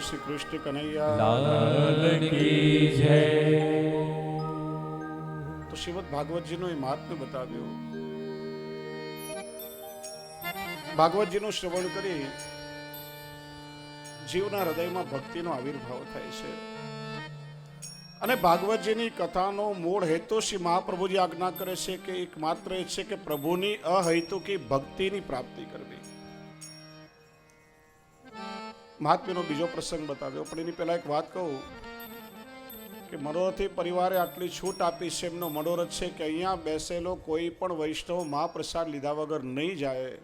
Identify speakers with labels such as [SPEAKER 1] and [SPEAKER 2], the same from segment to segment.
[SPEAKER 1] શ્રી કૃષ્ણ કનૈયા
[SPEAKER 2] લાલ કી જય.
[SPEAKER 1] તો શ્રીમદ ભાગવતજીનું એ મહાત્મ્ય બતાવ્યું. ભાગવતજીનું શ્રવણ કરી જીવના હૃદયમાં ભક્તિનો આવિર્ભાવ થાય છે. અને ભાગવતજીની કથાનો મૂળ હેતુ શ્રી મહાપ્રભુજી આજ્ઞા કરે છે કે એક માત્ર એ છે કે પ્રભુની અહૈતુકી ભક્તિની પ્રાપ્તિ કરવી. મહાત્મ્યનો બીજો પ્રસંગ બતાવ્યો, પણ એની પહેલા એક વાત કહું કે મનોરથી પરિવારે આટલી છૂટ આપી છે. એમનો મનોરથ છે કે અહીંયા બેસેલો કોઈ પણ વૈષ્ણવ મહાપ્રસાદ લીધા વગર નહીં જાય.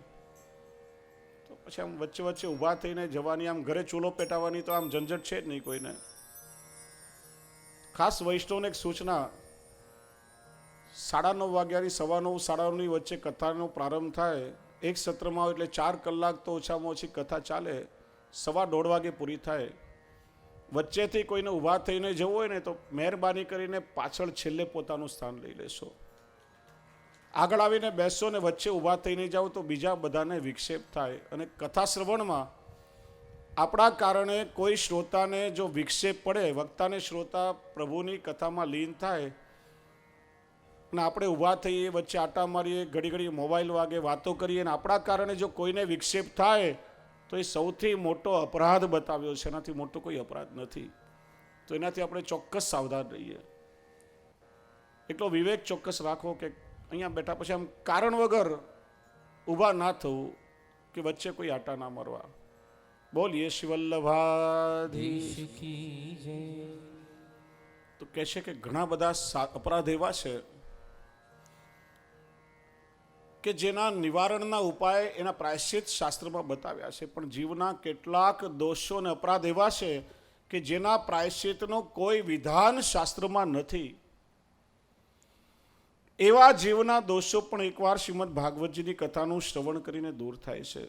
[SPEAKER 1] તો પછી આમ વચ્ચે વચ્ચે ઊભા થઈને જવાની, આમ ઘરે ચૂલો પેટાવાની તો આમ ઝંઝટ છે જ નહીં કોઈને. ખાસ વૈષ્ણવને એક સૂચના, 9:30 વાગ્યાની 9:15 9:30 વચ્ચે કથાનો પ્રારંભ થાય. એક સત્રમાં એટલે 4 કલાક તો ઓછામાં ઓછી કથા ચાલે. 1:15 વાગે પૂરી થાય. વચ્ચેથી કોઈને ઊભા થઈને જવું હોય ને તો મહેરબાની કરીને પાછળ છેલ્લે પોતાનું સ્થાન લઈ લેશો. આગળ આવીને બેસો ને વચ્ચે ઊભા થઈને જાઓ તો બીજા બધાને વિક્ષેપ થાય. અને કથા શ્રવણમાં આપણા કારણે કોઈ શ્રોતાને જો વિક્ષેપ પડે, વક્તાને શ્રોતા પ્રભુની કથામાં લીન થાય અને આપણે ઊભા થઈએ, વચ્ચે આટા મારીએ, ઘડી ઘડી મોબાઈલ વાગે, વાતો કરીએ, અને આપણા કારણે જો કોઈને વિક્ષેપ થાય તો એ સૌથી મોટો અપરાધ બતાવ્યો છે. એનાથી મોટો કોઈ અપરાધ નથી. તો એનાથી આપણે ચોક્કસ સાવધાન રહીએ. એટલો વિવેક ચોક્કસ રાખો કે અહીંયા બેઠા પછી આમ કારણ વગર ઊભા ના થવું કે વચ્ચે કોઈ આટા ના મારવા. બોલીએ શ્રી વલ્લભાધીશ કી જય. તો કહે છે કે ઘણા બધા અપરાધ એવા છે કે જેના નિવારણના ઉપાય એના પ્રાયશ્ચિત શાસ્ત્રમાં બતાવ્યા છે. પણ જીવના કેટલાક દોષો અને અપરાધ એવા છે કે જેના પ્રાયશ્ચિતનો કોઈ વિધાન શાસ્ત્રમાં નથી. એવા જીવના દોષો પણ એકવાર શ્રીમદ ભાગવતજીની કથાનું શ્રવણ કરીને દૂર થાય છે.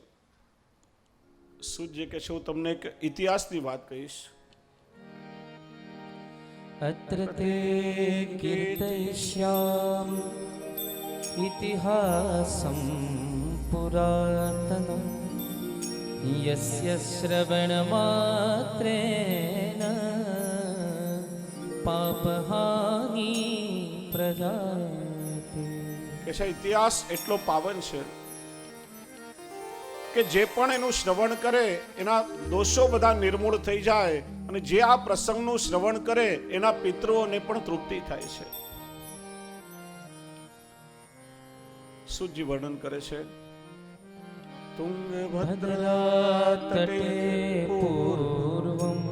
[SPEAKER 1] સૂર્ય કે છે, હું તમને એક ઇતિહાસની વાત કહીશ.
[SPEAKER 2] અત્ર તે કીર્તયિષ્યામ ઇતિહાસં પુરાતનં યસ્ય શ્રવણમાત્રેણ પાપહાનિ પ્રજાયતે.
[SPEAKER 1] કે છે ઇતિહાસ એટલો પાવન છે કે જે પણ એનું શ્રવણ કરે એના દોષો બધા નિર્મૂળ થઈ જાય. અને જે આ પ્રસંગનું શ્રવણ કરે એના પિતૃઓને પણ તૃપ્તિ થાય છે. સુજી વર્ણન કરે છે,
[SPEAKER 2] તુંગભદ્રા તટે પૂર્વમ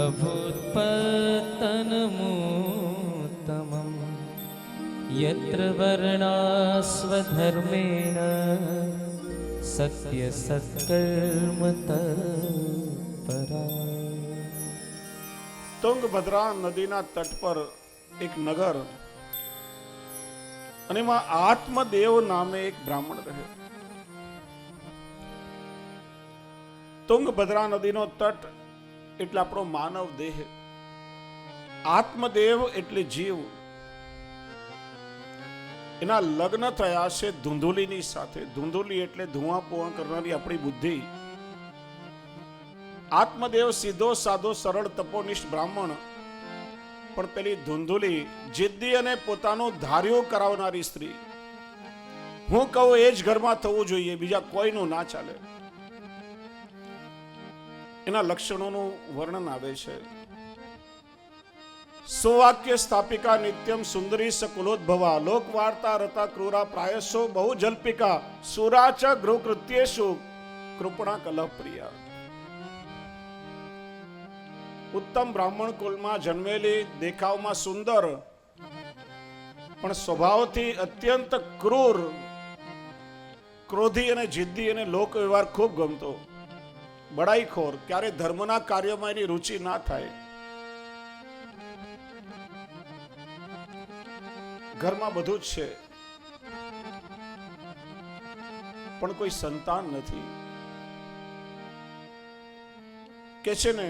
[SPEAKER 2] અભૂત્પતનમુત્તમં યત્ર વર્ણાસ્વધર્મેણ સત્ય સત્કર્મ તત્પરા.
[SPEAKER 1] તુંગભદ્રા નદીના તટ પર એક નગર, અને એમાં આત્મદેવ નામે એક બ્રાહ્મણ રહે. તુંગભદ્રા નદીનો તટ એટલે આપણો માનવ દેહ. આત્મદેવ એટલે જીવ. એના લગ્ન થયા છે ધુંધુલીની સાથે. ધુંધુલી એટલે ધુઆ પુઆ કરનારી આપણી બુદ્ધિ. આત્મદેવ સીધો સાધો સરળ તપોનિષ્ઠ બ્રાહ્મણ, પણ પેલી ધુંધુલી જિદ્દી અને પોતાનું ધાર્યું કરાવનારી સ્ત્રી. હું કહું એ જ ઘરમાં થવું જોઈએ, બીજા કોઈનું ના ચાલે. એના લક્ષણોનું વર્ણન આવે છે. સુવાક્ય સ્થાપિકા નિત્યમ સુંદરી સકુલોદ્ભવા લોકવાર્તા રતા ક્રૂરા પ્રાયસો બહુ જલ્પિકા સુરાચ ગૃહ કૃત્યેષુ કૃપણા કલહ પ્રિયા. ઉત્તમ બ્રાહ્મણ કુલમાં જન્મેલી, દેખાવમાં સુંદર પણ સ્વભાવથી અત્યંત ક્રૂર, ક્રોધી અને જિદ્દી અને લોક વ્યવહાર ખૂબ ગમતો, બડાઈખોર, ક્યારે ધર્મના કાર્યમાં એની રુચિ ના થાય. ઘરમાં બધું જ છે પણ કોઈ સંતાન નથી. કે છે ને,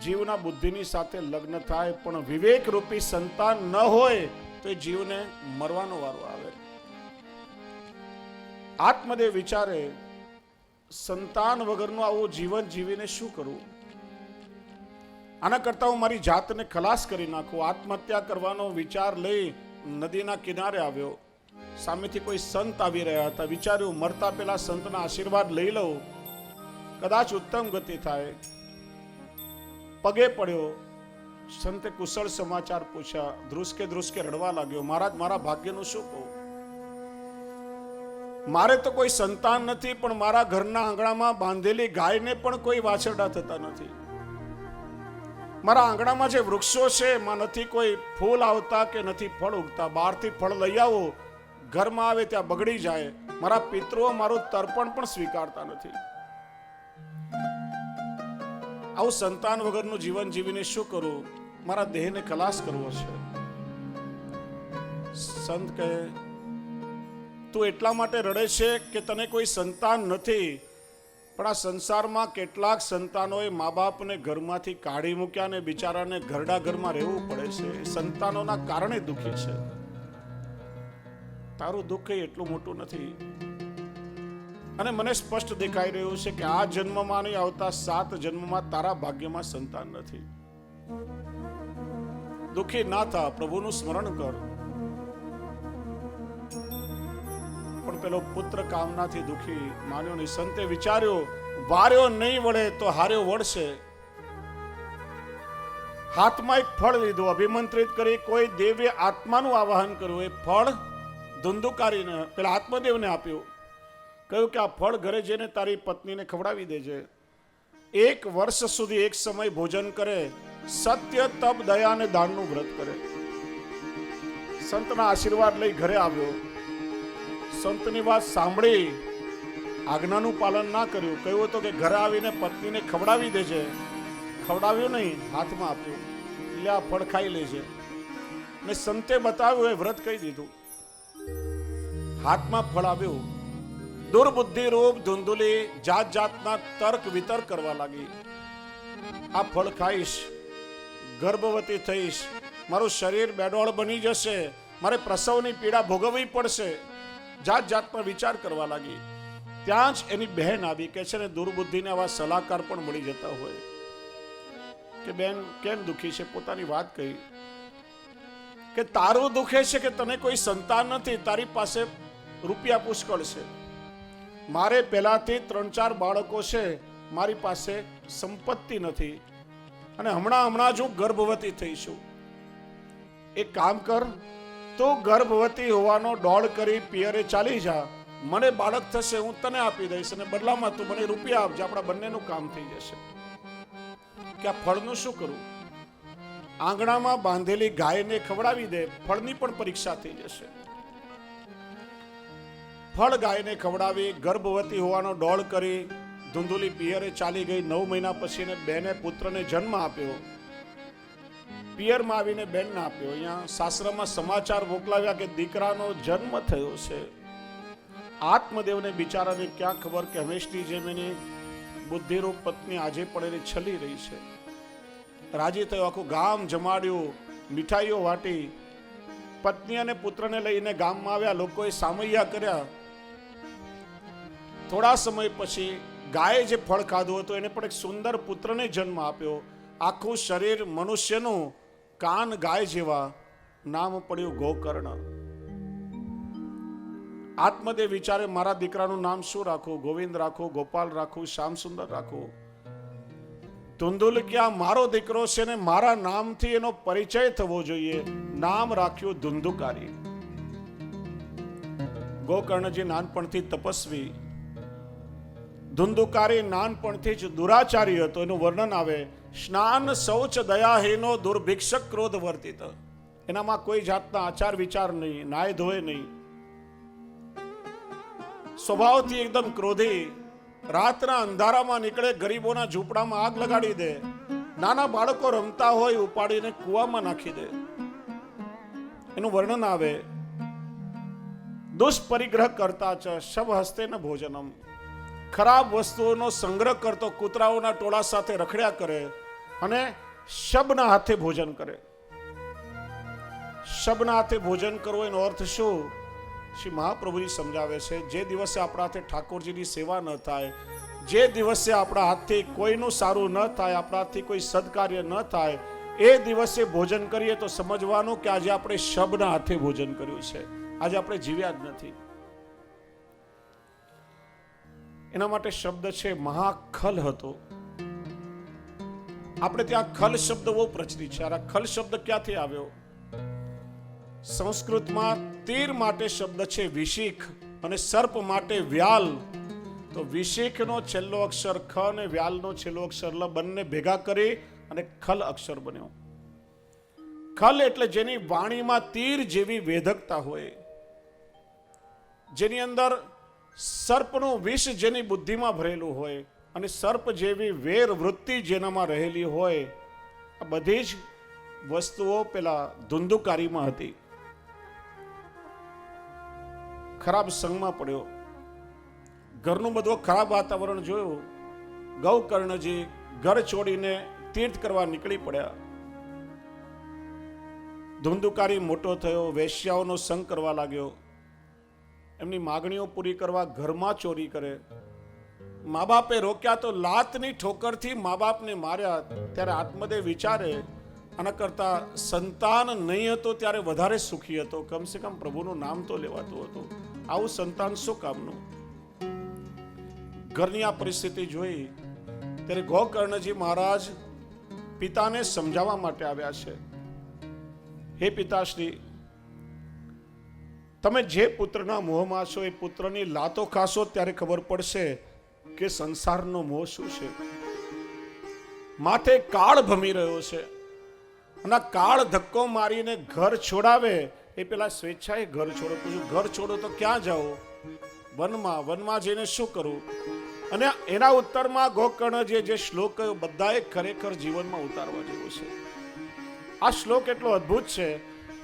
[SPEAKER 1] જીવના બુદ્ધિની સાથે લગ્ન થાય પણ વિવેક રૂપી સંતાન ન હોય તો એ જીવને મરવાનો વારો આવે. આત્મદેવ વિચારે, સંતાન વગરનું આવું જીવન જીવીને શું કરવું? આના કરતા હું મારી જાતને ખલાસ કરી નાખું. આત્મહત્યા કરવાનો વિચાર લઈ નદીના કિનારે આવ્યો. સામેથી કોઈ સંત આવી રહ્યા હતા. વિચાર્યું મરતા પેલા સંતના આશીર્વાદ લઈ લઉં, કદાચ ઉત્તમ ગતિ થાય. પગે પડ્યો. સંતે કુશળ સમાચાર પૂછ્યા. ધ્રુસકે રડવા લાગ્યો. મહારાજ, મારા ભાગ્યનું શું કહું? મારે તો કોઈ સંતાન નથી, પણ મારા ઘરના આંગણામાં બાંધેલી ગાયને પણ કોઈ વાછરડા થતા નથી. મારા આંગણામાં જે વૃક્ષો છે એમાં નથી કોઈ ફૂલ આવતા કે નથી ફળ ઉગતા. બહારથી ફળ લઈ આવો, ઘરમાં આવે ત્યાં બગડી જાય. મારા પિતૃઓ મારું તર્પણ પણ સ્વીકારતા નથી. આવું સંતાન વગરનું જીવન જીવીને શું કરું? મારા દેહને ખલાસ કરવો છે. સંત કહે, તું એટલા માટે રડે છે કે તને કોઈ સંતાન નથી, પણ આ સંસારમાં કેટલાક સંતાનોએ મા બાપને ઘરમાંથી કાઢી મૂક્યા ને બિચારાને ઘરડા ઘરમાં રહેવું પડે છે. સંતાનોના કારણે દુઃખી છે. તારું દુઃખ એટલું મોટું નથી. અને મને સ્પષ્ટ દેખાઈ રહ્યું છે કે આ જન્મમાં નહીં, આવતા 7 જન્મમાં તારા ભાગ્યમાં સંતાન નથી. દુઃખી ના થા, પ્રભુનું સ્મરણ કર. પણ પેલો પુત્ર કામનાથી દુઃખી માન્યો નહીં. સંતે વિચાર્યો, વાર્યો નહીં વળે તો હાર્યો વળશે. હાથમાં એક ફળ લીધું, અભિમંત્રિત કરી કોઈ દેવે આત્માનું આવાહન કર્યું. એ ફળ ધુંધુકારીને પેલા આત્મદેવને આપ્યું. કહ્યું કે આ ફળ ઘરે જઈને તારી પત્નીને ખવડાવી દેજે. 1 વર્ષ સુધી એક સમય ભોજન કરે, સત્ય તપ દયા અને દાનનું વ્રત કરે. સંતના આશીર્વાદ લઈ ઘરે આવ્યો. સંતની વાત સાંભળી આજ્ઞાનું પાલન ના કર્યું. કહ્યું તો કે ઘરે આવીને પત્નીને ખવડાવી દેજે. ખવડાવ્યું નહીં, હાથમાં આપ્યું. લે આ ફળ ખાઈ લેજે. ને સંતે બતાવ્યું એ વ્રત કહી દીધું. હાથમાં ફળ આવ્યું. દુર્બુદ્ધિ રૂપ ધુંધુલી જાત જાતના તર્ક વિતર્ક કરવા લાગી. આ ફળ ખાઈશ, ગર્ભવતી થઈશ, મારું શરીર બેડોળ બની જશે, મારે પ્રસવની પીડા ભોગવવી પડશે. જાત જાતમાં વિચાર કરવા લાગી. ત્યાં જ એની બહેન આવી. કે છે ને દુર્બુદ્ધિને આવા સલાહકાર પણ મળી જતા હોય કે બેન કેમ દુખી છે. પોતાની વાત કહી કે તારું દુખે છે કે તને કોઈ સંતાન નથી, તારી પાસે રૂપિયા પુષ્કળ છે. મારે પહેલાથી 3-4 બાળકો છે, મારી પાસે સંપત્તિ નથી, અને હમણાં જ હું ગર્ભવતી થઈશું. એક કામ કર, તું ગર્ભવતી હોવાનો ડોળ કરી પિયરે ચાલી જા. મને બાળક થશે, હું તને આપી દઈશ, અને બદલામાં તું મને રૂપિયા આપજે. આપણા બંનેનું કામ થઈ જશે. કે આ ફળનું શું કરું? આંગણામાં બાંધેલી ગાયને ખવડાવી દે, ફળની પણ પરીક્ષા થઈ જશે. ફળ ગાયને ખવડાવી, ગર્ભવતી હોવાનો ડોળ કરી ધુંધુલી પિયરે ચાલી ગઈ. 9 મહિના પછી ને બેને પુત્રને જન્મ આપ્યો. પિયરમાં આવીને બેનને આપ્યો. અહીંયા સાસરામાં સમાચાર મોકલાવ્યા કે દીકરાનો જન્મ થયો છે. આત્મદેવને બિચારાને ક્યાં ખબર કે હંમેશની જેમ એની બુદ્ધિરૂપ પત્ની આજે પણ એને છલી રહી છે. રાજી થયો, આખું ગામ જમાડ્યું, મીઠાઈઓ વાટી. પત્ની અને પુત્રને લઈને ગામમાં આવ્યા. લોકોએ સામૈયા કર્યા. થોડા સમય પછી ગાયે જે ફળ ખાધું હતું એને પણ એક સુંદર પુત્રને જન્મ આપ્યો. આખું શરીર મનુષ્યનું, કાન ગાય જેવા. નામ પડ્યું ગોકર્ણ. આત્મદેવ વિચારે મારા દીકરાનું નામ શું રાખું? ગોવિંદ રાખું, ગોપાલ રાખું, શ્યામ સુંદર રાખું? ધુંધુલ ક્યાં મારો દીકરો છે ને મારા નામથી એનો પરિચય થવો જોઈએ. નામ રાખ્યું ધુંધુકારી. ગોકર્ણજી નાનપણથી તપસ્વી, ધુંધુકારી નાનપણથી જ દુરાચારી હતો. એનું વર્ણન આવે, સ્નાન શૌચ દયાહીનો દુર્ભિક્ષક ક્રોધ વર્તિત. એનામાં કોઈ જાતના આચાર વિચાર નહીં, નાય ધોય નહીં. સ્વભાવથી એકદમ ક્રોધી. રાતના અંધારામાં નીકળે, ગરીબોના ઝૂંપડામાં આગ લગાડી દે. નાના બાળકો રમતા હોય ઉપાડીને કૂવામાં નાખી દે. એનું વર્ણન આવે, દુષ્પરિગ્રહ કરતા ચ શવ હસ્તે ન ભોજનમ. ખરાબ વસ્તુઓનો સંગ્રહ કરતો કૂતરાઓના ટોળા સાથે રખડ્યા કરે અને શબના હાથે ભોજન કરે. શબના હાથે ભોજન કરવો એનો અર્થ શું? શ્રી મહાપ્રભુજી સમજાવે છે, જે દિવસે આપણા હાથે ઠાકોરજીની સેવા ન થાય જે દિવસે આપણા હાથથી કોઈનું સારું ન થાય, આપણા હાથથી કોઈ સદકાર્ય ન થાય, એ દિવસે ભોજન કરીએ તો સમજવાનું કે આજે આપણે શબના હાથે ભોજન કર્યું છે, આજે આપણે જીવ્યા જ નથી. એના માટે શબ્દ છે મહાખલ હતો. આપણે ત્યાં ખલ શબ્દ બહુ પ્રચલિત છે. આ ખલ શબ્દ ક્યાંથી આવ્યો? સંસ્કૃતમાં તીર માટે શબ્દ છે વિશિખ અને સર્પ માટે વ્યાલ. તો વિશિખનો છેલ્લો અક્ષર ખ અને વ્યાલનો છેલ્લો અક્ષર લ બંને ભેગા કરી અને ખલ અક્ષર બન્યો. ખલ એટલે જેની વાણીમાં તીર જેવી વેધકતા હોય, જેની અંદર સર્પનું વિષ જેની બુદ્ધિમાં ભરેલું હોય અને સર્પ જેવી વેર વૃત્તિ જેનામાં રહેલી હોય, આ બધી જ વસ્તુઓ પેલા ધુંધુકારીમાં હતી. ખરાબ સંગમાં પડ્યો, ઘરનું બધું ખરાબ વાતાવરણ જોયું, ગૌકર્ણજી ઘર છોડીને તીર્થ કરવા નીકળી પડ્યા. ધુંધુકારી મોટો થયો, વેશ્યાઓનો સંગ કરવા લાગ્યો, એમની માગણીઓ પૂરી કરવા ઘરમાં ચોરી કરે. મા બાપે રોક્યા તો લાતની ઠોકરથી મા બાપને માર્યા. ત્યારે આત્મદેવ વિચારે, આના કરતા સંતાન નહીં હતો ત્યારે વધારે સુખી હતો, કમસે કમ પ્રભુનું નામ તો લેવાતું હતું. આવું સંતાન શું કામનું? ઘરની આ પરિસ્થિતિ જોઈ ત્યારે ગોકર્ણજી મહારાજ પિતાને સમજાવવા માટે આવ્યા છે. હે પિતાશ્રી, તમે જે પુત્રના મોહમાં છો એ પુત્રની લાતો ખાશો ત્યારે ખબર પડશે કે સંસારનો મોહ શું છે. માથે કાળ ભમી રહ્યો છે અને કાળ ધક્કો મારીને ઘર છોડાવે. એ પેલા સ્વેચ્છાએ ઘર છોડો. પૂછ્યું ઘર છોડો તો ક્યાં જાઓ? વનમાં. વનમાં જઈને શું કરું? અને એના ઉત્તરમાં ગોકર્ણજીએ જે શ્લોક કહ્યો બધાએ ખરેખર જીવનમાં ઉતારવા જેવો છે. આ શ્લોક એટલો અદ્ભુત છે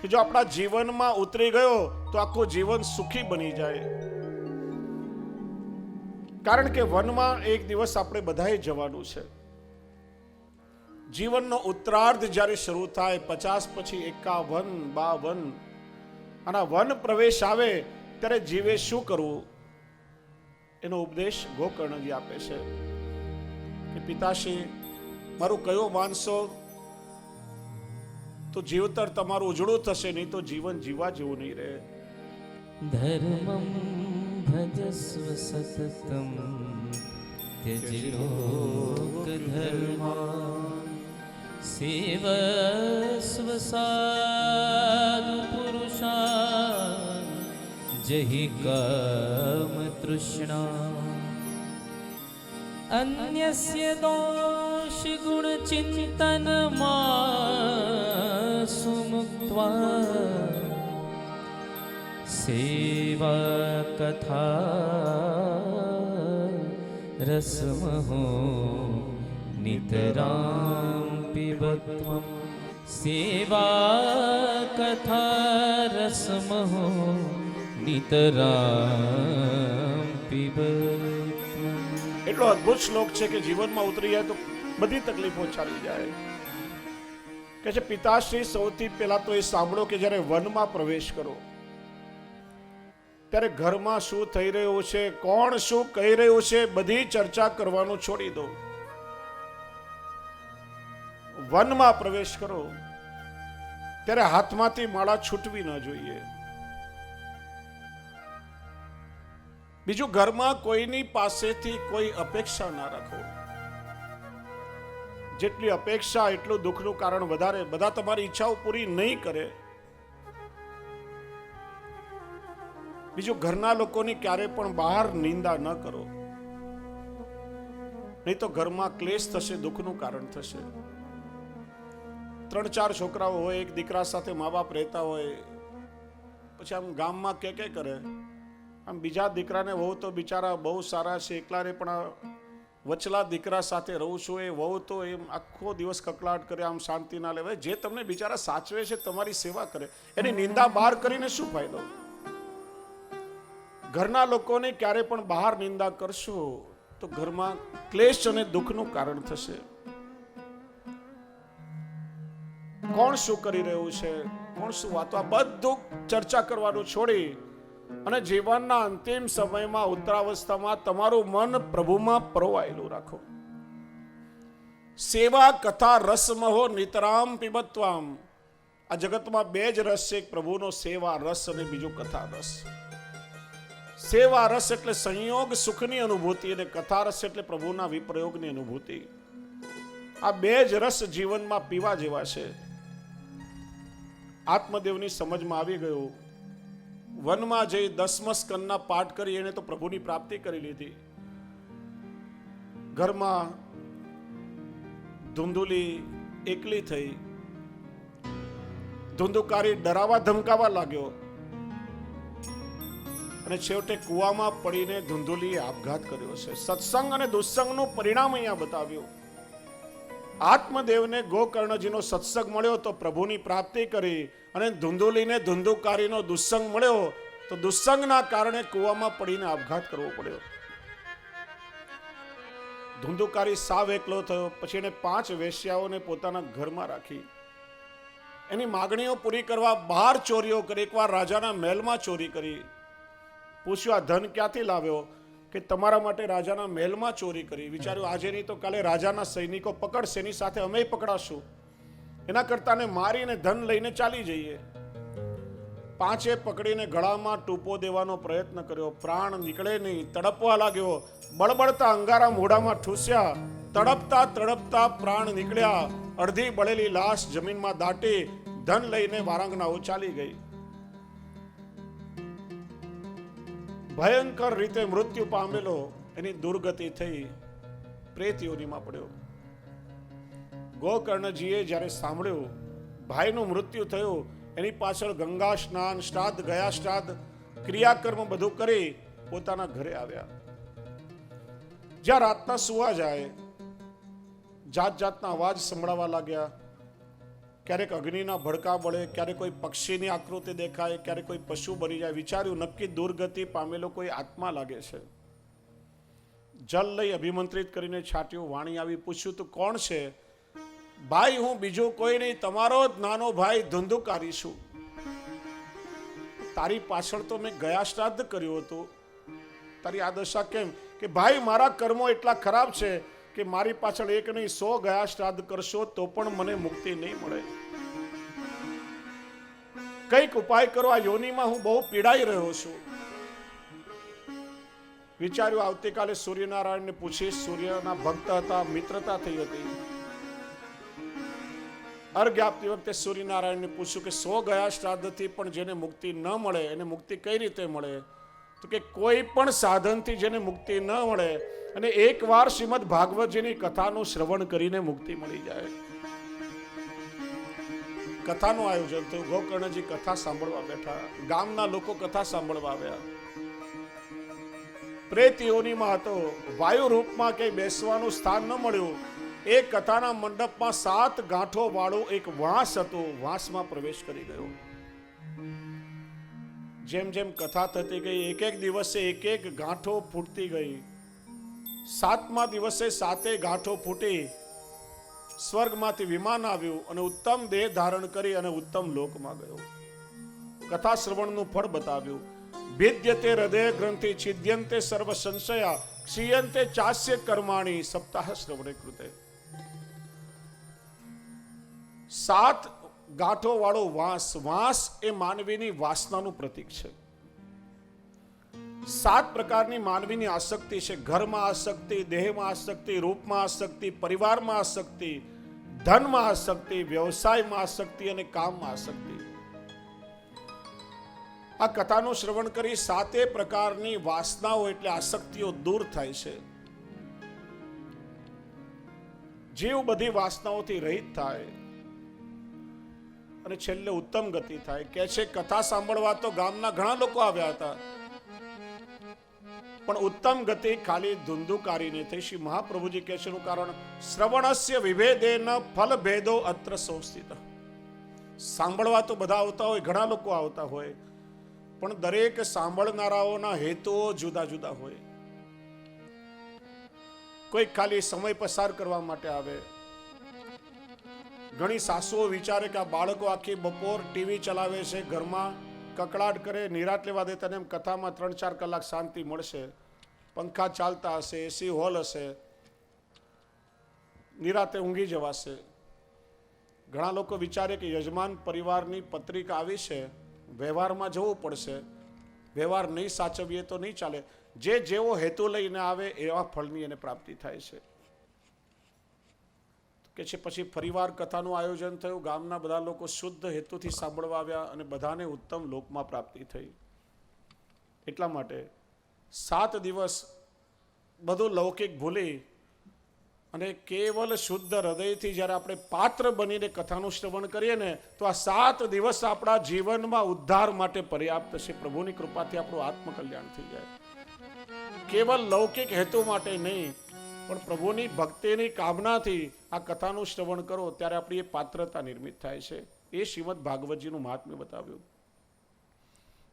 [SPEAKER 1] કે જો આપણા જીવનમાં ઉતરી ગયો તો આખું જીવન સુખી બની જાય. કારણ કે વનમાં એક દિવસ આપણે બધાએ જવાનું છે. જીવનનો ઉત્તરાર્ધ જ્યારે શરૂ થાય 50 પછી 51, 52 અને વન પ્રવેશ આવે ત્યારે જીવે શું કરવું એનો ઉપદેશ ગોકર્ણજી આપે છે કે પિતાશ્રી, મારું કયો માનશો તો જીવતર તમારું ઉજળું થશે, નહીં તો જીવન જીવા જેવું નહીં રહે.
[SPEAKER 2] ધર્મં ભજસ્વ સતતમ ત્યજ લોક ધર્મા સેવસ્વ સાધુ પુરુષા જહિ કામ તૃષ્ણા અન્યસ્ય દોષ ગુણ ચિંતનમાં સુમુક્ત્વા સેવા કથા રસમહો નિતરામ પિબત્વમ સેવા કથા રસમહો નિતરામ પિબત્વમ.
[SPEAKER 1] એટલો અદ્ભુત શ્લોક છે કે જીવનમાં ઉતરી જાય તો બધી તકલીફો ચાલી જાય. કે છે પિતાશ્રી, સૌથી પહેલા તો એ સાંભળો કે જ્યારે વનમાં પ્રવેશ કરો ત્યારે ઘરમાં શું થઈ રહ્યું છે, કોણ શું કહી રહ્યું છે, બધી ચર્ચા કરવાનું છોડી દો. વનમાં પ્રવેશ કરો ત્યારે હાથમાંથી માળા છૂટવી ન જોઈએ. બીજું, ઘરમાં કોઈની પાસેથી કોઈ અપેક્ષા ના રાખો. જેટલી અપેક્ષા એટલું દુઃખનું કારણ વધારે. બધા તમારી ઈચ્છાઓ પૂરી નહીં કરે. બીજું, ઘરના લોકોની ક્યારે પણ બહાર નિંદા ન કરો, નહીં તો ઘરમાં ક્લેશ થશે, દુઃખનું કારણ થશે. 3-4 છોકરાઓ હોય, એક દીકરા સાથે મા બાપ રહેતા હોય, પછી આમ ગામમાં કે કરે, આમ બીજા દીકરાને વહુ તો બિચારા બહુ સારા છે, એકલા રે, પણ વચલા દીકરા સાથે રહું છું, એ વહુ તો એમ આખો દિવસ કકળાટ કરે, આમ શાંતિ ના લેવાય. જે તમને બિચારા સાચવે છે, તમારી સેવા કરે, એની નિંદા બહાર કરીને શું ફાયદો? ઘરના લોકોને ક્યારે પણ બહાર નિંદા કરશો તો ઘરમાં ક્લેશ અને દુઃખનું કારણ થશે. કોણ શું કરી રહ્યું છે, કોણ શું વાતો, આ બધું ચર્ચા કરવાનું છોડી અને જીવનના અંતિમ સમયમાં ઉત્તરાવસ્થામાં તમારું મન પ્રભુમાં પરોવાયેલું રાખો. સેવા કથા રસમહો નિતરામ પીબત્વામ. આ જગતમાં બે જ રસ છે, એક પ્રભુનો સેવા રસ અને બીજો કથા રસ. સેવા રસ એટલે સંયોગ સુખની અનુભૂતિ અને કથા રસ એટલે પ્રભુના વિપ્રયોગની અનુભૂતિ. આ બે જ રસ જીવનમાં પીવા જેવા છે. આત્મદેવની સમજમાં આવી ગયું. વનમાં જઈ 10 સ્કંદના પાઠ કરી એને તો પ્રભુની પ્રાપ્તિ કરી લીધી. ઘરમાં ધુંધુલી એકલી થઈ. ધુંધુકારી ડરાવા ધમકાવા લાગ્યો અને છેવટે કુવામાં પડીને ધુંધુલીએ આપઘાત કર્યો છે. સત્સંગ અને દુસ્સંગનું પરિણામ અહીંયા બતાવ્યું. આત્મદેવને ગોકર્ણજીનો સત્સંગ મળ્યો તો પ્રભુની પ્રાપ્તિ કરી, અને ધુંધુલીને ધુંધુકારીનો દુસ્સંગ મળ્યો તો દુસ્સંગના કારણે કુવામાં પડીને આપઘાત કરવો પડ્યો. ધુંધુકારી સાવ એકલો થયો. પછી એને 5 વેશ્યાઓને પોતાના ઘરમાં રાખી. એની માગણીઓ પૂરી કરવા બહાર ચોરીઓ કરી. એકવાર રાજાના મહેલમાં ચોરી કરી. પૂછ્યું આ ધન ક્યાંથી લાવ્યો? કે તમારા માટે રાજાના મહેલમાં ચોરી કરી. વિચાર્યું આજે નહીં તો કાલે રાજાના સૈનિકો પકડશે, એની સાથે અમે પકડાશું. એના કરતાને મારીને ધન લઈને ચાલી જઈએ. 5 પકડીને ગળામાં ટૂંપો દેવાનો પ્રયત્ન કર્યો. પ્રાણ નીકળે નહીં, તડપવા લાગ્યો. બળબડતા અંગારા મોઢામાં ઠૂસ્યા. તડપતા તડપતા પ્રાણ નીકળ્યા. અડધી બળેલી લાશ જમીનમાં દાટી ધન લઈને વારાંગનાઓ ચાલી ગઈ. ભયંકર રીતે મૃત્યુ પામેલો એની દુર્ગતિ થઈ, પ્રેત યોનિમાં પડ્યો. ગોકર્ણજીએ જ્યારે સાંભળ્યું ભાઈનું મૃત્યુ થયું, એની પાછળ ગંગા સ્નાન, શ્રાદ્ધ, ગયા શ્રાદ્ધ, ક્રિયાકર્મ બધું કરી પોતાના ઘરે આવ્યા. જ્યાં રાતના સુવા જાય જાત જાતના અવાજ સંભળાવા લાગ્યા. ક્યારેક અગ્નિના ભડકા બળે, ક્યારેક કોઈ પક્ષીની આકૃતિ દેખાય, ક્યારેક કોઈ પશુ બની જાય. વિચાર્યું નક્કી દુર્ગતિ પામેલો કોઈ આત્મા લાગે છે. જલ લઈ અભિમંત્રિત કરીને છાટ્યું. વાણી આવી. પૂછ્યું તું કોણ છે? ભાઈ હું બીજું કોઈ નહીં, તમારો જ નાનો ભાઈ ધુંધુકારી છું. તારી પાછળ તો મેં ગયા શ્રાદ્ધ કર્યું હતું, તારી આ દશા કેમ? કે ભાઈ મારા કર્મો એટલા ખરાબ છે કે મારી પાછળ એક નહીં 100 ગયા શ્રાદ્ધ કરશો તો પણ મને મુક્તિ નહીં મળે. કઈક ઉપાય કરો, આ યોનિમાં હું બહુ પીડાઈ રહ્યો છું. વિચાર્યું આવતીકાલે સૂર્યનારાયણને પૂછીશ. સૂર્યના ભક્ત હતા, મિત્રતા થઈ હતી. અર્ઘ્ય આપતી વખતે સૂર્યનારાયણને પૂછ્યું કે 100 ગયા શ્રાદ્ધથી પણ જેને મુક્તિ ન મળે એને મુક્તિ કઈ રીતે મળે? તો કે કોઈ પણ સાધનથી જેને મુક્તિ ન મળે અને એકવાર શ્રીમદ ભાગવતજીની કથાનું શ્રવણ કરીને મુક્તિ મળી જાય. કથાનું આયોજન થયું. ગોકર્ણજી કથા સાંભળવા બેઠા. ગામના લોકો કથા સાંભળવા આવ્યા. પ્રેત યોનિમાં હતો. વાયુ રૂપમાં કઈ બેસવાનું સ્થાન ન મળ્યું. એ કથાના મંડપમાં 7 ગાંઠો વાળું એક વાંસ હતું. વાંસમાં પ્રવેશ કરી ગયો. જેમ જેમ કથા થતી ગઈ એક એક દિવસે એક એક ગાંઠો ફૂટતી ગઈ. 7મા દિવસે 7 ગાંઠો ફૂટી સ્વર્ગમાંથી વિમાન આવ્યું અને ઉત્તમ દેહ ધારણ કરી અને ઉત્તમ લોકમાં ગયો. કથા શ્રવણનું ફળ બતાવ્યું. ભેદ્યતે હૃદય ગ્રંથિ છિદ્યંતે સર્વ સંશયા ક્ષીયંતે ચાસ્ય કર્માણી સપ્તાહ શ્રવણે કૃતે. 7 ગાંઠો વાળો વાંસ. વાંસ એ માનવીની વાસનાનું પ્રતીક છે. 7 પ્રકારની માનવીની આસક્તિ છે. ઘરમાં આસક્તિ, દેહમાં આસક્તિ, રૂપમાં આસક્તિ, પરિવારમાં આસક્તિ, ધનમાં આસક્તિ, વ્યવસાયમાં આસક્તિ અને કામમાં આસક્તિ. આ કથાનું શ્રવણ કરી 7 પ્રકારની વાસનાઓ એટલે આસક્તિઓ દૂર થાય છે. જીવ બધી વાસનાઓથી રહિત થાય અને છેલ્લે ઉત્તમ ગતિ થાય. કે છે કથા સાંભળવા તો ગામના ઘણા લોકો આવ્યા હતા, પણ ઉત્તમ ગતિ ખાલી ધુંધુકારીને થઈ. શ્રી મહાપ્રભુજી કહે છે એનું કારણ શ્રવણસ્ય વિભેદેન ફલ ભેદો અત્ર સંસ્થિત. સાંભળવા તો બધા આવતા હોય, ઘણા લોકો આવતા હોય, પણ દરેક સાંભળનારાઓના હેતુઓ જુદા જુદા હોય. કોઈ ખાલી સમય પસાર કરવા માટે આવે. ઘણી સાસુઓ વિચારે કે આ બાળકો આખી બપોર ટીવી ચલાવે છે, ઘરમાં કકળાટ કરે, નિરાત લેવા દેતા ને એમ કથામાં 3-4 કલાક શાંતિ મળશે, પંખા ચાલતા હશે, એસી હોલ હશે, નિરાતે ઊંઘી જવાશે. ઘણા લોકો વિચારે કે યજમાન પરિવારની પત્રિકા આવી છે, વ્યવહારમાં જવું પડશે, વ્યવહાર નહીં સાચવીએ તો નહીં ચાલે. જે જેવો હેતુ લઈને આવે એવા ફળની એને પ્રાપ્તિ થાય છે. કે છે પછી ફરીવાર કથાનું આયોજન થયું, ગામના બધા લોકો શુદ્ધ હેતુથી સાંભળવા આવ્યા અને બધાને ઉત્તમ લોકમાં પ્રાપ્તિ થઈ. એટલા માટે 7 દિવસ બધું લૌકિક ભૂલી અને કેવલ શુદ્ધ હૃદયથી જ્યારે આપણે પાત્ર બનીને કથાનું શ્રવણ કરીએ ને તો આ 7 દિવસ આપણા જીવનમાં ઉદ્ધાર માટે પર્યાપ્ત છે. પ્રભુની કૃપાથી આપણું આત્મકલ્યાણ થઈ જાય. કેવલ લૌકિક હેતુ માટે નહીં પણ પ્રભુની ભક્તિની કામનાથી આ કથાનું શ્રવણ કરો ત્યારે આપણી એ પાત્રતા નિર્મિત થાય છે. એ શ્રીમદ ભાગવતજીનું મહાત્મ્ય બતાવ્યું.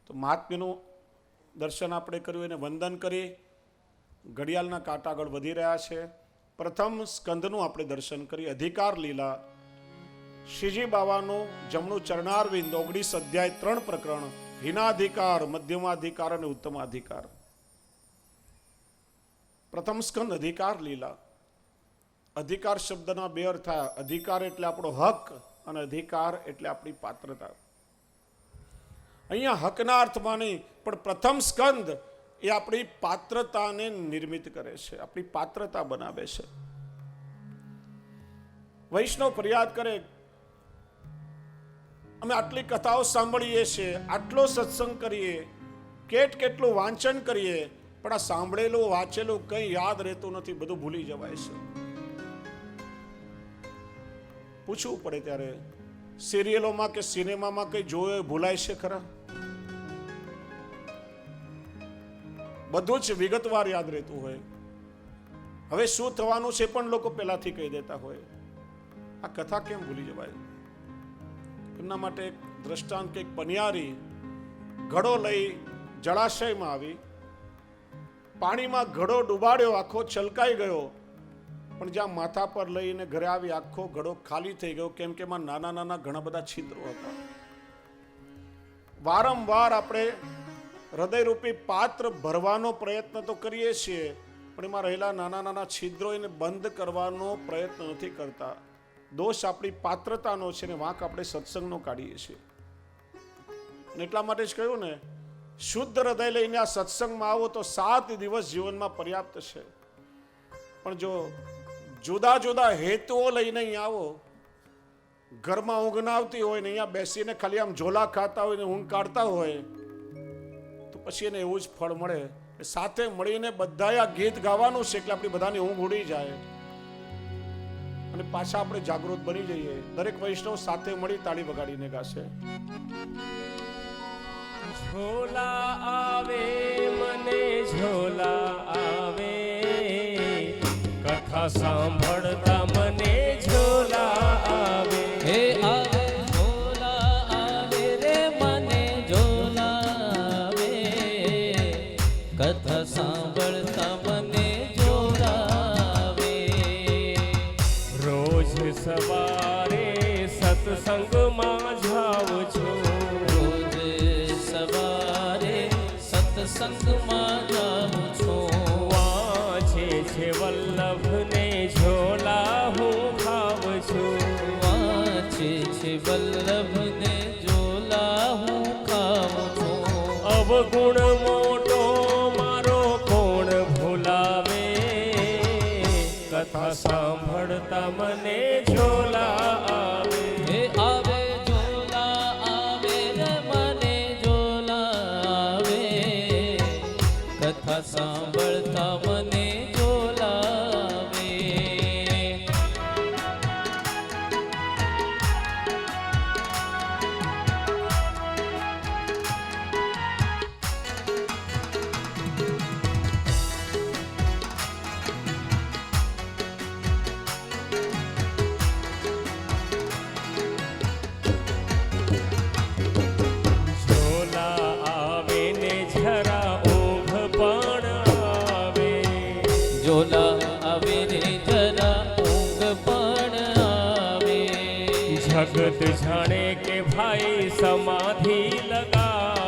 [SPEAKER 1] તો મહાત્મ્યનું દર્શન આપણે કર્યું, એને વંદન કરી ઘડિયાળના કાંટા આગળ વધી રહ્યા છે. પ્રથમ સ્કંદનું આપણે દર્શન કરી, અધિકાર લીલા. શ્રીજી બાવાનું જમણું ચરણારવિંદ, 19 અધ્યાય 3 પ્રકરણ, હીનાધિકાર, મધ્યમાધિકાર અને ઉત્તમાધિકાર. પ્રથમ સ્કંદ અધિકાર લીલા. અધિકાર શબ્દના 2 અર્થ થયા. અધિકાર એટલે આપણો હક અને અધિકાર એટલે આપણી પાત્રતા. અહીંયા હકના અર્થમાં નહીં પણ પ્રથમ સ્કંદ એ આપણી પાત્રતાને નિર્મિત કરે છે, આપણી પાત્રતા બનાવે છે. વૈષ્ણવ ફરિયાદ કરે, અમે આટલી કથાઓ સાંભળીએ છીએ, આટલો સત્સંગ કરીએ, કેટલું વાંચન કરીએ, પણ આ સાંભળેલું વાંચેલું કંઈ યાદ રહેતું નથી, બધું ભૂલી જવાય છે. પૂછવું પડે ત્યારે સિરિયલોમાં કે સિનેમામાં કંઈ જોયું ભૂલાય છે ખરા? બધું જ વિગતવાર યાદ રહેતું હોય. હવે શું થવાનું છે પણ લોકો પહેલાથી કહી દેતા હોય. આ કથા કેમ ભૂલી જવાય? એમના માટે એક દ્રષ્ટાંત કે એક પનિયારી ઘડો લઈ જળાશયમાં આવી, પાણીમાં ઘડો ડૂબાડ્યો, આખો છલકાઈ ગયો, પણ જ્યાં માથા પર લઈને ઘરે આવી આખો ઘડો ખાલી થઈ ગયો, કેમ કે એમાં નાના નાના ઘણા બધા છિદ્રો હતા. વારંવાર આપણે હૃદયરૂપી પાત્ર ભરવાનો પ્રયત્ન તો કરીએ છીએ, પણ એમાં રહેલા નાના નાના છિદ્રો એને બંધ કરવાનો પ્રયત્ન નથી કરતા. દોષ આપણી પાત્રતાનો છે ને વાંક આપણે સત્સંગનો કાઢીએ છીએ. એટલા માટે જ કહ્યું ને, શુદ્ધ હૃદય લઈને આ સત્સંગમાં આવો તો 7 દિવસ જીવનમાં પર્યાપ્ત છે. પણ જો જુદા જુદા હેતુઓ લઈને અહીંયા આવો, ઘરમાં ઊંઘ ના આવતી હોય ને અહીંયા બેસીને ખાલી આમ ઝોલા ખાતા હોય ને ઊંઘ કાઢતા હોય તો પછી એને એવું જ ફળ મળે. સાથે મળીને બધાએ આ ગીત ગાવાનું છે એટલે આપણી બધાની ઊંઘ ઉડી જાય અને પાછા આપણે જાગૃત બની જઈએ. દરેક વૈષ્ણવ સાથે મળી તાળી વગાડીને ગાશે.
[SPEAKER 3] ઝોલા આવે મને ઝોલા આવે, કથા સાંભળતા મને ઝોલા આવે.
[SPEAKER 2] હે આવે ઝોલા આવે રે મને ઝોલા આવે, કથા સાંભળતા મને ઝોલા આવે.
[SPEAKER 3] રોજ સવારે સત્સંગમાં જાઉં છું,
[SPEAKER 2] સત્સંગમાં જાઉં છું.
[SPEAKER 3] વાંચે છે વલ્લભને ઝોલા હું ખાઉં છું.
[SPEAKER 2] વાંચે છે વલ્લભને ઝોલા હું ખાઉં છું.
[SPEAKER 3] અવગુણ મોટો મારો કોણ ભૂલાવે, કથા સાંભળતા મને ઝોલા આવે.
[SPEAKER 2] હે આવે ઝોલા આવે રે મને ઝોલા આવે, કથા સાંભળતા મને ઝોલા આવે.
[SPEAKER 3] ઝોલા આવે ને જરા ઊંઘ પણ આવે,
[SPEAKER 2] ઝોલા આવે રે જરા ઊંઘ પણ આવે.
[SPEAKER 3] જગત જાણે કે ભાઈ સમાધિ લગાવે.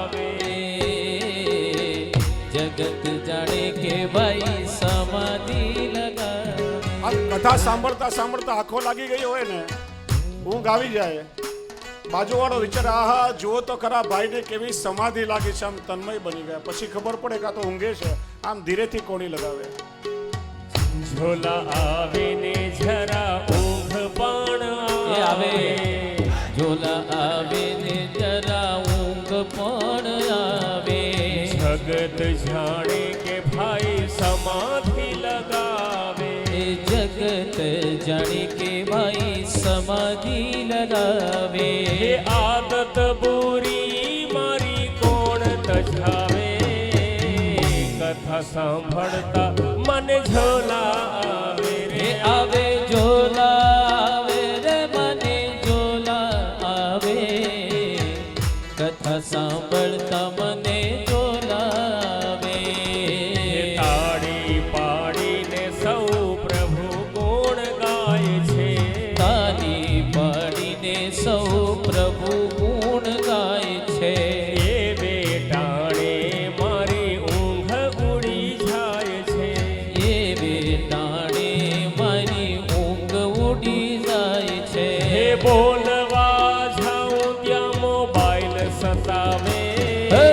[SPEAKER 2] જગત જાણે કે ભાઈ સમાધિ લગાવે.
[SPEAKER 1] આ કથા સાંભળતા સાંભળતા આંખો લાગી ગઈ હોય ને, ઊંઘ આવી જાય. બાજુવાળો વિચાર, આહા જુઓ તો ખરા ભાઈને કેવી સમાધિ લાગી છે, આમ તન્મય બની ગયા. પછી ખબર પડે કે આ તો ઊંઘે છે, આમ ધીરેથી કોણી લગાવે.
[SPEAKER 3] ઝોલા આવે ને જરા ઊંઘ પણ
[SPEAKER 2] એ આવે, ઝોલા આવે ને જરા ઊંઘ પણ આવે.
[SPEAKER 3] જગત જાણે કે ભાઈ સમાધિ લગાવે.
[SPEAKER 2] એ જગત જાણે કે ભાઈ સમાધિ લગાવે.
[SPEAKER 3] એ આદત બુરી મારી કોણ તજાવે. કથા સાંભળતા મને ઝોલા આવે રે
[SPEAKER 2] એ આવે ઝોલા આવે રે મને ઝોલા આવે. કથા સાંભળતા મને ઝોલા આવે.
[SPEAKER 3] તાળી પાડીને સૌ પ્રભુ ગુણ ગાય છે.
[SPEAKER 2] તાળી પાડીને સૌ પ્રભુ ગુણ ગાય છે.
[SPEAKER 3] એ બેટાણે મારી ઊંઘ ઉડી જાય છે.
[SPEAKER 2] એ બેટાણે મારી ઊંઘ ઉડી જાય છે.
[SPEAKER 3] હે બોલવા જાઉં ત્યાં મોબાઈલ સતાવે.
[SPEAKER 2] હે!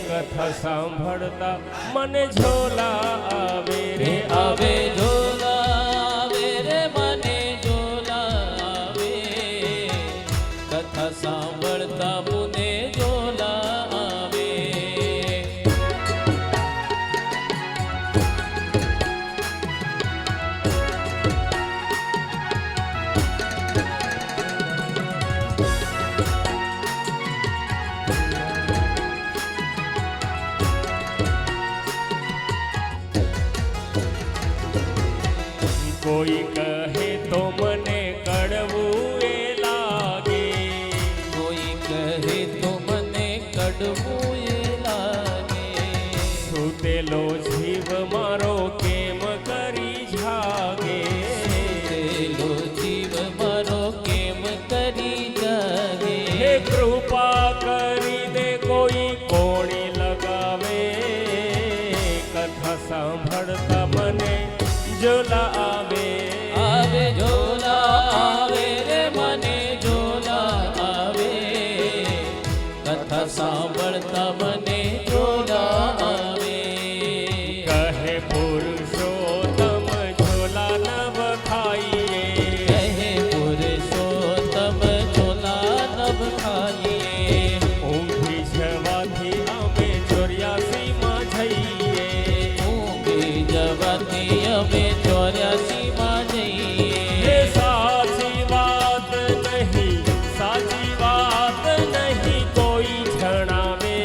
[SPEAKER 3] કથા સાંભળતા મને ઝોલા આવે રે
[SPEAKER 2] રે આવે ઝોલા આવે રે મને ઝોલા આવે. કથા સાંભળતા મને ઝોલા આવે.
[SPEAKER 3] કોઈ કહે તો મને કડવું એ લાગે.
[SPEAKER 2] કોઈ કહે તો મને કડવું એ લાગે.
[SPEAKER 3] સૂતેલો જીવ મારો કેમ કરી જાગે.
[SPEAKER 2] પેલો જીવ મારો કેમ કરી જાગે.
[SPEAKER 3] હે કૃપા કરીને કોઈ કોણી લગાવે. કથા સાંભળતા મને ઝોલા આવે.
[SPEAKER 2] આવે ઝોલા આવે રે મને ઝોલા આવે. કથા સાંભળતા મને ઝોલા આવે.
[SPEAKER 3] કહે પુરુષોત્તમ ઝોલા નવ ખાઈએ.
[SPEAKER 2] કહે પુરુષોત્તમ ઝોલા નભ ખાઈએ.
[SPEAKER 3] ઊંઘી જવાથી અમે 84 માં જઈએ.
[SPEAKER 2] ઊંઘી જવાથી અમે 84 માં જઈએ.
[SPEAKER 3] હે સાચી વાત નહીં, સાચી વાત નહીં કોઈ જણાવે.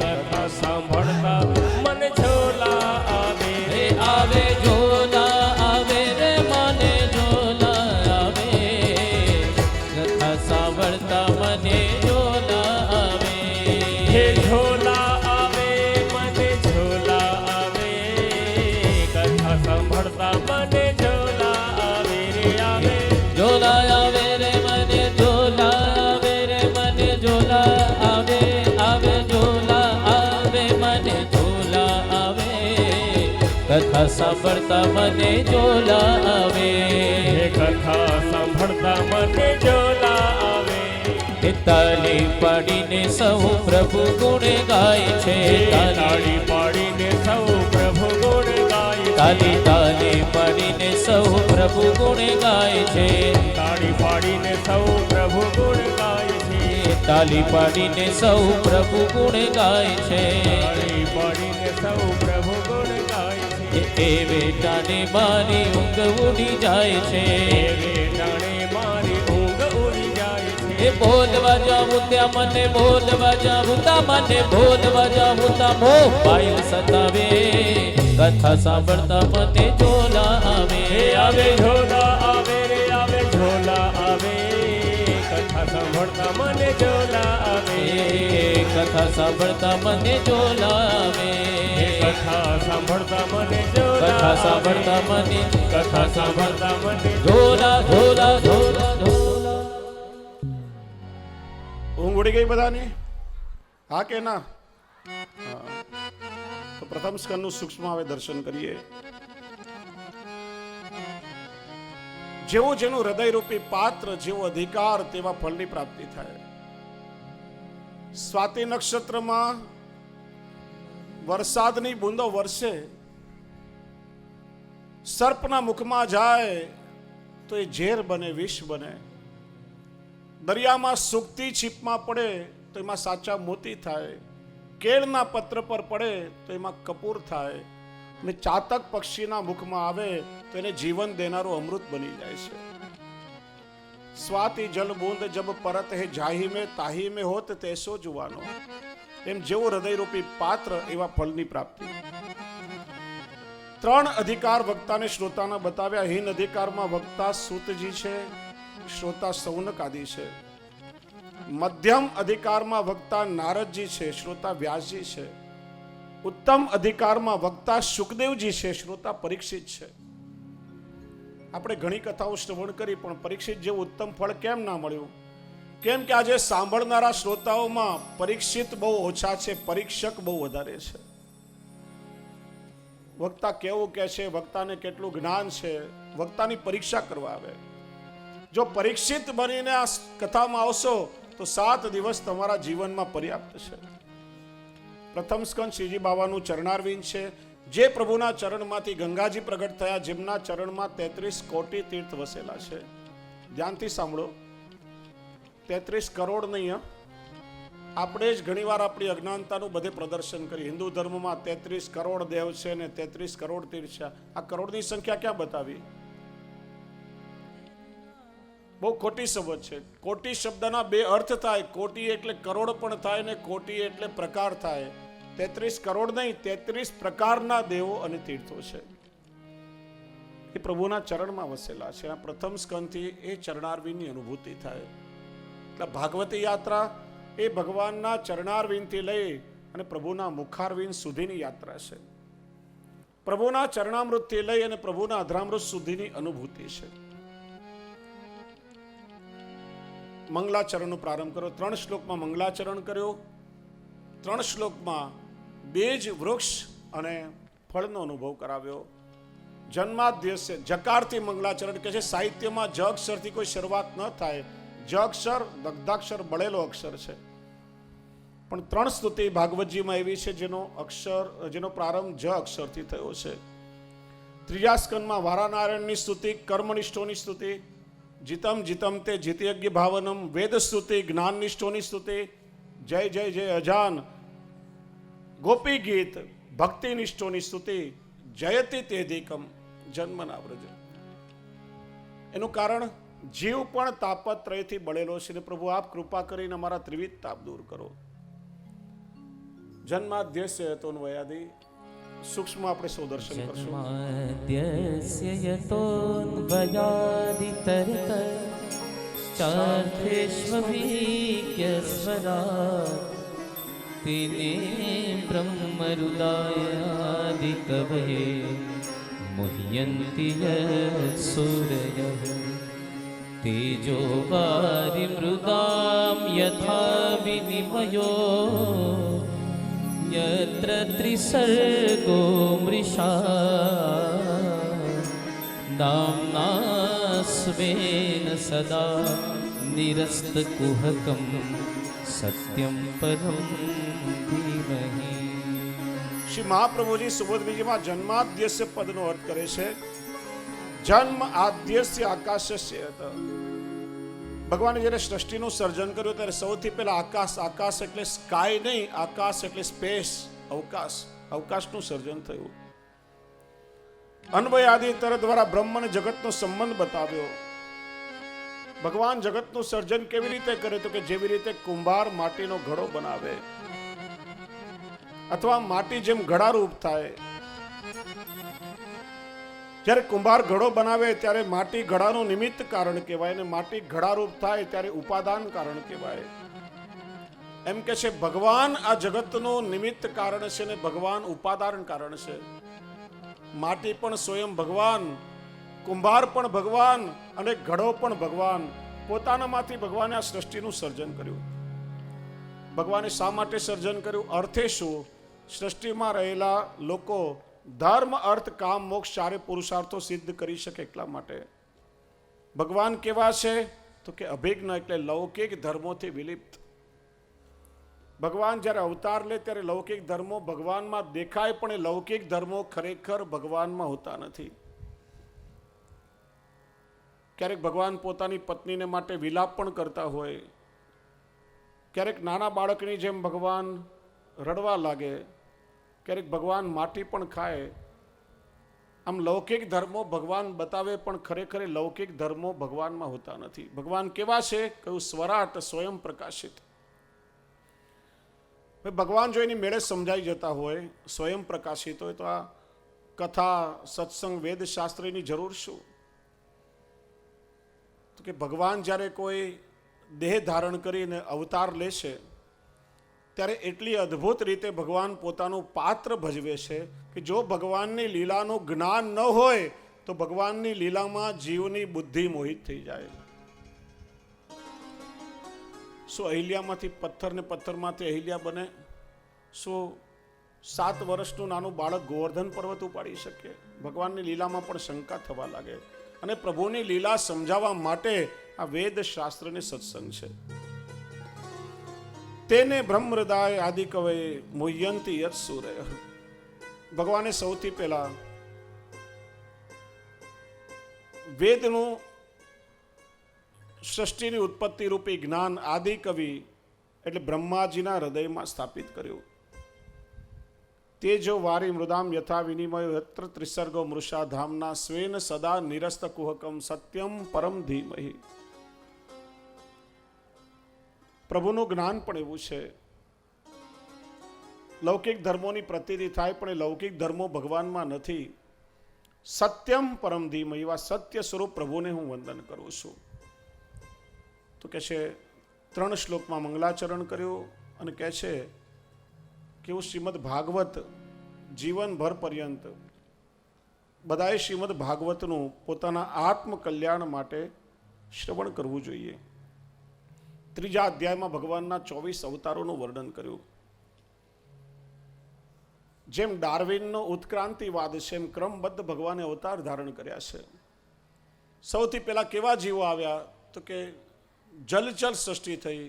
[SPEAKER 3] કથા સાંભળતા મને ઝોલા આવે
[SPEAKER 2] રે આવે ઝોલા આવે રે મને ઝોલા આવે. કથા સાંભળતા મને ઝોલા આવે.
[SPEAKER 3] હે ઝોલા આવે મને ઝોલા આવે. કથા સાંભળતા મને ઝોલા આવે રે આવે.
[SPEAKER 2] ઝોલા આવે રે મને ઝોલા આવે રે મને ઝોલા આવે. આવે ઝોલા આવે મને ઝોલા આવે. કથા સાંભળતા મને ઝોલા આવે.
[SPEAKER 3] હે કથા સાંભળતા મને ઝોલા આવે.
[SPEAKER 2] એ તાળી પાડીને સૌ પ્રભુ ગુણ ગાય છે.
[SPEAKER 3] તાળી પાડીને સૌ પ્રભુ ગુણ ગાય છે.
[SPEAKER 2] તાળી તાળી પાડીને સૌ પ્રભુ ગુણ ગાય છે.
[SPEAKER 3] તાળી પાડીને સૌ પ્રભુ ગુણ ગાય છે.
[SPEAKER 2] તાળી પાડીને સૌ પ્રભુ ગુણ ગાય છે.
[SPEAKER 3] તાળી પાડીને સૌ પ્રભુ ગુણ ગાય છે.
[SPEAKER 2] એ બેટાને મારી ઊંઘ ઉડી જાય છે.
[SPEAKER 3] એવે ટાણે મારી ઊંઘ ઉડી જાય છે.
[SPEAKER 2] એ બોલવા જાવું ત્યાં મને બોલવા જાવું ત્યાં મને બોલવા જાવું ત્યાં મોબાઈલ સતાવે. કથા સાંભળતા મને ઝોલા આવે.
[SPEAKER 3] હે આવે ઝોલા આવે રે આવે ઝોલા આવે. કથા સાંભળતા મને ઝોલા આવે.
[SPEAKER 2] કથા સાંભળતા મને ઝોલા આવે.
[SPEAKER 3] કથા સાંભળતા મને ઝોલા
[SPEAKER 2] કથા સાંભળતા મને
[SPEAKER 3] કથા સાંભળતા મને
[SPEAKER 2] ઝોલા ઝોલા ઝોલા ઝોલા.
[SPEAKER 1] ઊંઘ ઉડી ગઈ બધાની? હા કે ના? હા. પ્રથમ સ્કંદનું સૂક્ષ્મ હવે દર્શન કરીએ. જેવું જેનું હૃદયરૂપી પાત્ર, જેવો અધિકાર, તેવા ફળની પ્રાપ્તિ થાય. સ્વાતિ નક્ષત્રમાં વરસાદની બૂંદો વરસે, સર્પના મુખમાં જાય તો એ ઝેર બને, વિષ બને. દરિયામાં સુકતી છીપમાં પડે તો એમાં સાચા મોતી થાય. કેળના પત્ર પર પડે તો એમાં કપૂર થાય. અને ચાતક પક્ષીના મુખમાં આવે તો એને જીવન દેનારું અમૃત બની જાય છે. સ્વાતિ જલ બૂંદ જબ પરત હે જાહી में તાહી में હોત તેસો જુવાનો. એમ જેવું હૃદયરૂપી પાત્ર એવા ફળની પ્રાપ્તિ. 3 અધિકાર વક્તાને શ્રોતાના બતાવ્યા. હીન અધિકારમાં વક્તા સૂતજી છે, શ્રોતા સૌનક આદિ છે. મધ્યમ અધિકારમાં વક્તા નારદજી છે, શ્રોતા વ્યાસજી છે. ઉત્તમ અધિકારમાં વક્તા સુખદેવજી છે, શ્રોતા પરીક્ષિત છે. આપણે ઘણી કથાઓ શ્રવણ કરી, પણ પરીક્ષિત જેવું ઉત્તમ ફળ કેમ ના મળ્યું? કેમ કે આજે સાંભળનારા શ્રોતાઓમાં પરીક્ષિત બહુ ઓછા છે, પરીક્ષક બહુ વધારે છે. વક્તા કેવું કે છે, વક્તાને કેટલું જ્ઞાન છે, વક્તાની પરીક્ષા કરવા આવે. જો પરીક્ષિત બનીને આ કથામાં આવશો તો 7 દિવસ તમારા જીવનમાં પર્યાપ્ત છે. પ્રથમ સ્કંદ શ્રીજી બાવાનું ચરણારવિંદ છે, જે પ્રભુના ચરણમાંથી ગંગાજી પ્રગટ થયા, જેમના ચરણમાં 33 કોટી તીર્થ વસેલા છે. ધ્યાનથી સાંભળો, 33 કરોડ નહીં. આપણે જ ઘણીવાર આપણી અજ્ઞાનતાનું બધે પ્રદર્શન કરી. હિન્દુ ધર્મમાં 33 કરોડ દેવ છે ને 33 કરોડ તીર્થ છે. આ કરોડની સંખ્યા ક્યાં બતાવી? બહુ ખોટી સમજ છે. કોટી શબ્દના 2 અર્થ થાય. કોટી એટલે કરોડ પણ થાય ને કોટી એટલે પ્રકાર થાય. 33 કરોડ નહીં, 33 પ્રકારના દેવો અને તીર્થો છે. એ પ્રભુના ચરણમાં વસેલા છે. આ પ્રથમ સ્કંદથી એ ચરણારવિંદની અનુભૂતિ થાય. એટલે ભાગવતી યાત્રા એ ભગવાનના ચરણારવિંદથી લઈ અને પ્રભુના મુખારવિંદ સુધીની યાત્રા છે. પ્રભુના ચરણામૃતથી લઈ અને પ્રભુના અધરામૃત સુધીની અનુભૂતિ છે. મંગલાચરણનો પ્રારંભ કર્યો. 3 શ્લોકમાં મંગલાચરણ કર્યો. 3 શ્લોકમાં બીજ, વૃક્ષ અને ફળનો અનુભવ કરાવ્યો. જન્માદ્યસ્ય જકારથી મંગલાચરણ કે છે. સાહિત્યમાં જ અક્ષરથી કોઈ શરૂઆત ન થાય. જ અક્ષર દગ્ધાક્ષર બળેલો અક્ષર છે. પણ 3 સ્તુતિ ભાગવતજીમાં એવી છે જેનો પ્રારંભ જ અક્ષરથી થયો છે. 3જા સ્કંદમાં વારાનારાયણની સ્તુતિ, કર્મનિષ્ઠોની સ્તુતિ, જીતમ જીતમ તે જીતયજ્ઞ ભાવનમ, વેદ સ્તુતિ, જ્ઞાનનિષ્ઠોની સ્તુતિ, જય જય જય અજાન, ગોપી ગીત, ભક્તિનિષ્ઠોની સ્તુતિ, જયતિ તેધિકમ જન્મના વ્રજ. એનું કારણ જીવ પણ તાપત્રયથી બળેલો છે ને પ્રભુ આપ કૃપા કરીને અમારા ત્રિવિધ તાપ દૂર કરો. જન્માદ્યસ્ય યતોન્વયાદિ સૂક્ષ્મ આપણે સૌ દર્શન કરશું.
[SPEAKER 2] જન્માદ્યસ્ય યતોન્વયાદિતરત ચાર્થેષ્વવિज्ञस्वरात् तेने ब्रह्मरुदायादिकवये मुह्यन्ति यत्सूरयः तेजो वारिमृदां यथा विनिमयो यत्र त्रिसर्गो मृषा नाम्ना स्वेन सदा निरस्तकुहकं सत्यं परं धीमहि.
[SPEAKER 1] શ્રી મહાપ્રભુજી સુબોધબીજીમાં જન્માદ્યસ્ય પદનો અર્થ કરે છે. જન્મ આદ્યસ્ય આકાશસ્ય. ભગવાને જ્યારે સૃષ્ટિનું સર્જન કર્યું ત્યારે સૌથી પહેલા આકાશ, આકાશ એટલે સ્કાય નહીં, આકાશ એટલે સ્પેસ, અવકાશ, અવકાશનું સર્જન થયું. અન્વય આદિ તર દ્વારા બ્રહ્મ અને જગતનો સંબંધ બતાવ્યો. ભગવાન જગતનું સર્જન કેવી રીતે કરે તો કે જેવી રીતે કુંભાર માટીનો ઘડો બનાવે અથવા માટી જેમ ઘડારૂપ થાય. જ્યારે કુંભાર ઘડો બનાવે ત્યારે માટી ઘડાનું નિમિત્ત કારણ કહેવાય અને માટી ઘડારૂપ થાય ત્યારે ઉપાદાન કારણ કહેવાય. એમ કે છે ભગવાન આ જગતનું નિમિત્ત કારણ છે ને ભગવાન ઉપાદાન કારણ છે. માટી પણ સ્વયં ભગવાન, કુંભાર પણ ભગવાન અને ઘડો પણ ભગવાન. પોતાનામાંથી ભગવાને આ સૃષ્ટિનું સર્જન કર્યું. ભગવાને શા માટે સર્જન કર્યું? અર્થે શું? સૃષ્ટિમાં રહેલા લોકો ધર્મ અર્થ કામ મોક્ષ ચારે પુરુષાર્થો સિદ્ધ કરી શકે એટલા માટે. ભગવાન કેવા છે તો કે અભિજ્ઞ એટલે લૌકિક ધર્મોથી વિલિપ્ત. ભગવાન જ્યારે અવતાર લે ત્યારે લૌકિક ધર્મો ભગવાનમાં દેખાય, પણ એ લૌકિક ધર્મો ખરેખર ભગવાનમાં હોતા નથી. ક્યારેક ભગવાન પોતાની પત્નીને માટે વિલાપ પણ કરતા હોય, ક્યારેક નાના બાળકની જેમ ભગવાન રડવા લાગે, ક્યારેક ભગવાન માટી પણ ખાય. આમ લૌકિક ધર્મો ભગવાન બતાવે, પણ ખરેખર લૌકિક ધર્મો ભગવાનમાં હોતા નથી. ભગવાન કેવા છે? કહ્યું સ્વરાટ સ્વયં પ્રકાશિત. ભગવાન જો એની મેળે સમજાઈ જતા હોય, સ્વયં પ્રકાશિત હોય, તો આ કથા સત્સંગ વેદ શાસ્ત્રની જરૂર શું? તો કે ભગવાન જ્યારે કોઈ દેહ ધારણ કરીને અવતાર લેશે ત્યારે એટલી અદ્ભુત રીતે ભગવાન પોતાનું પાત્ર ભજવે છે કે જો ભગવાનની લીલાનું જ્ઞાન ન હોય તો ભગવાનની લીલામાં જીવની બુદ્ધિ મોહિત થઈ જાય. શું અહિલ્યામાંથી પથ્થર ને પથ્થરમાંથી અહિલ્યા બને? શું 7 વર્ષનું નાનું બાળક ગોવર્ધન પર્વત ઉપાડી શકે? ભગવાનની લીલામાં પણ શંકા થવા લાગે. અને પ્રભુની લીલા સમજાવવા માટે આ વેદ શાસ્ત્ર ને સત્સંગ છે. તેને બ્રહ્મહૃદાય આદિ કવે મુહ્યંતી યત સૂર્ય. ભગવાને સૌથી પહેલા વેદનું સૃષ્ટિની ઉત્પત્તિ રૂપી જ્ઞાન આદિ કવિ એટલે બ્રહ્માજીના હૃદયમાં સ્થાપિત કર્યું. તેજો વારી મૃદામ યથા વિનિમય યત્ર ત્રિસર્ગો મૃષા ધામના સ્વેન સદા નિરસ્ત કુહકમ સત્યમ પરમ ધીમહિ. પ્રભુનું જ્ઞાન પણ એવું છે. લૌકિક ધર્મોની પ્રતીતિ થાય, પણ એ લૌકિક ધર્મો ભગવાનમાં નથી. સત્યમ પરમ ધીમહિ, એવા સત્ય સ્વરૂપ પ્રભુને હું વંદન કરું છું. તો કહે છે 3 શ્લોકમાં મંગલાચરણ કર્યું અને કહે છે કે હું શ્રીમદ ભાગવત જીવનભર પર્યંત બધાએ શ્રીમદ ભાગવતનું પોતાના આત્મકલ્યાણ માટે શ્રવણ કરવું જોઈએ. 3જા અધ્યાયમાં ભગવાનના 24 અવતારોનું વર્ણન કર્યું. જેમ ડાર્વિનનો ઉત્ક્રાંતિવાદ છે એમ ક્રમબદ્ધ ભગવાને અવતાર ધારણ કર્યા છે. સૌથી પહેલા કેવા જીવો આવ્યા તો કે જલચર સૃષ્ટિ થઈ.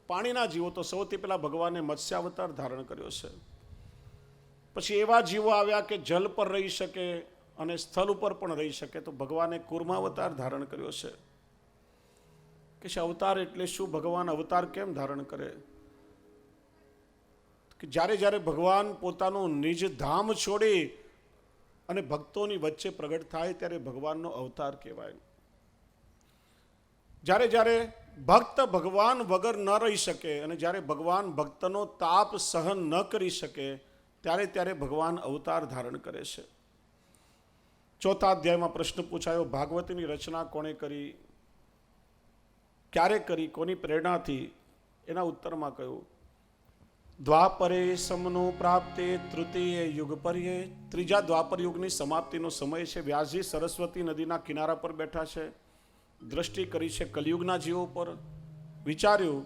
[SPEAKER 1] પાણીના જીવો તો સૌથી પહેલા ભગવાને મત્સ્યાવતાર ધારણ કર્યો છે. પછી એવા જીવો આવ્યા કે જલ પર રહી શકે અને સ્થળ ઉપર પણ રહી શકે, તો ભગવાને કૂર્માવતાર ધારણ કર્યો છે. કે અવતાર એટલે શું? ભગવાન અવતાર કેમ ધારણ કરે? કે જ્યારે જ્યારે ભગવાન પોતાનું નિજ ધામ છોડી અને ભક્તોની વચ્ચે પ્રગટ થાય ત્યારે ભગવાનનો અવતાર કહેવાય. જ્યારે જ્યારે ભક્ત ભગવાન વગર ન રહી શકે અને જ્યારે ભગવાન ભક્તનો તાપ સહન ન કરી શકે ત્યારે ત્યારે ભગવાન અવતાર ધારણ કરે છે. 4થા અધ્યાયમાં પ્રશ્ન પૂછાયો, ભાગવતની રચના કોણે કરી, ક્યારે કરી, કોની પ્રેરણાથી? એના ઉત્તરમાં કહ્યું દ્વાપરે સમનો પ્રાપ્તે તૃતીય યુગ પર્યે. 3જા દ્વાપર યુગની સમાપ્તિનો સમય છે. વ્યાસજી સરસ્વતી નદીના કિનારા પર બેઠા છે, દ્રષ્ટિ કરી છે કલિયુગના જીવો પર. વિચાર્યું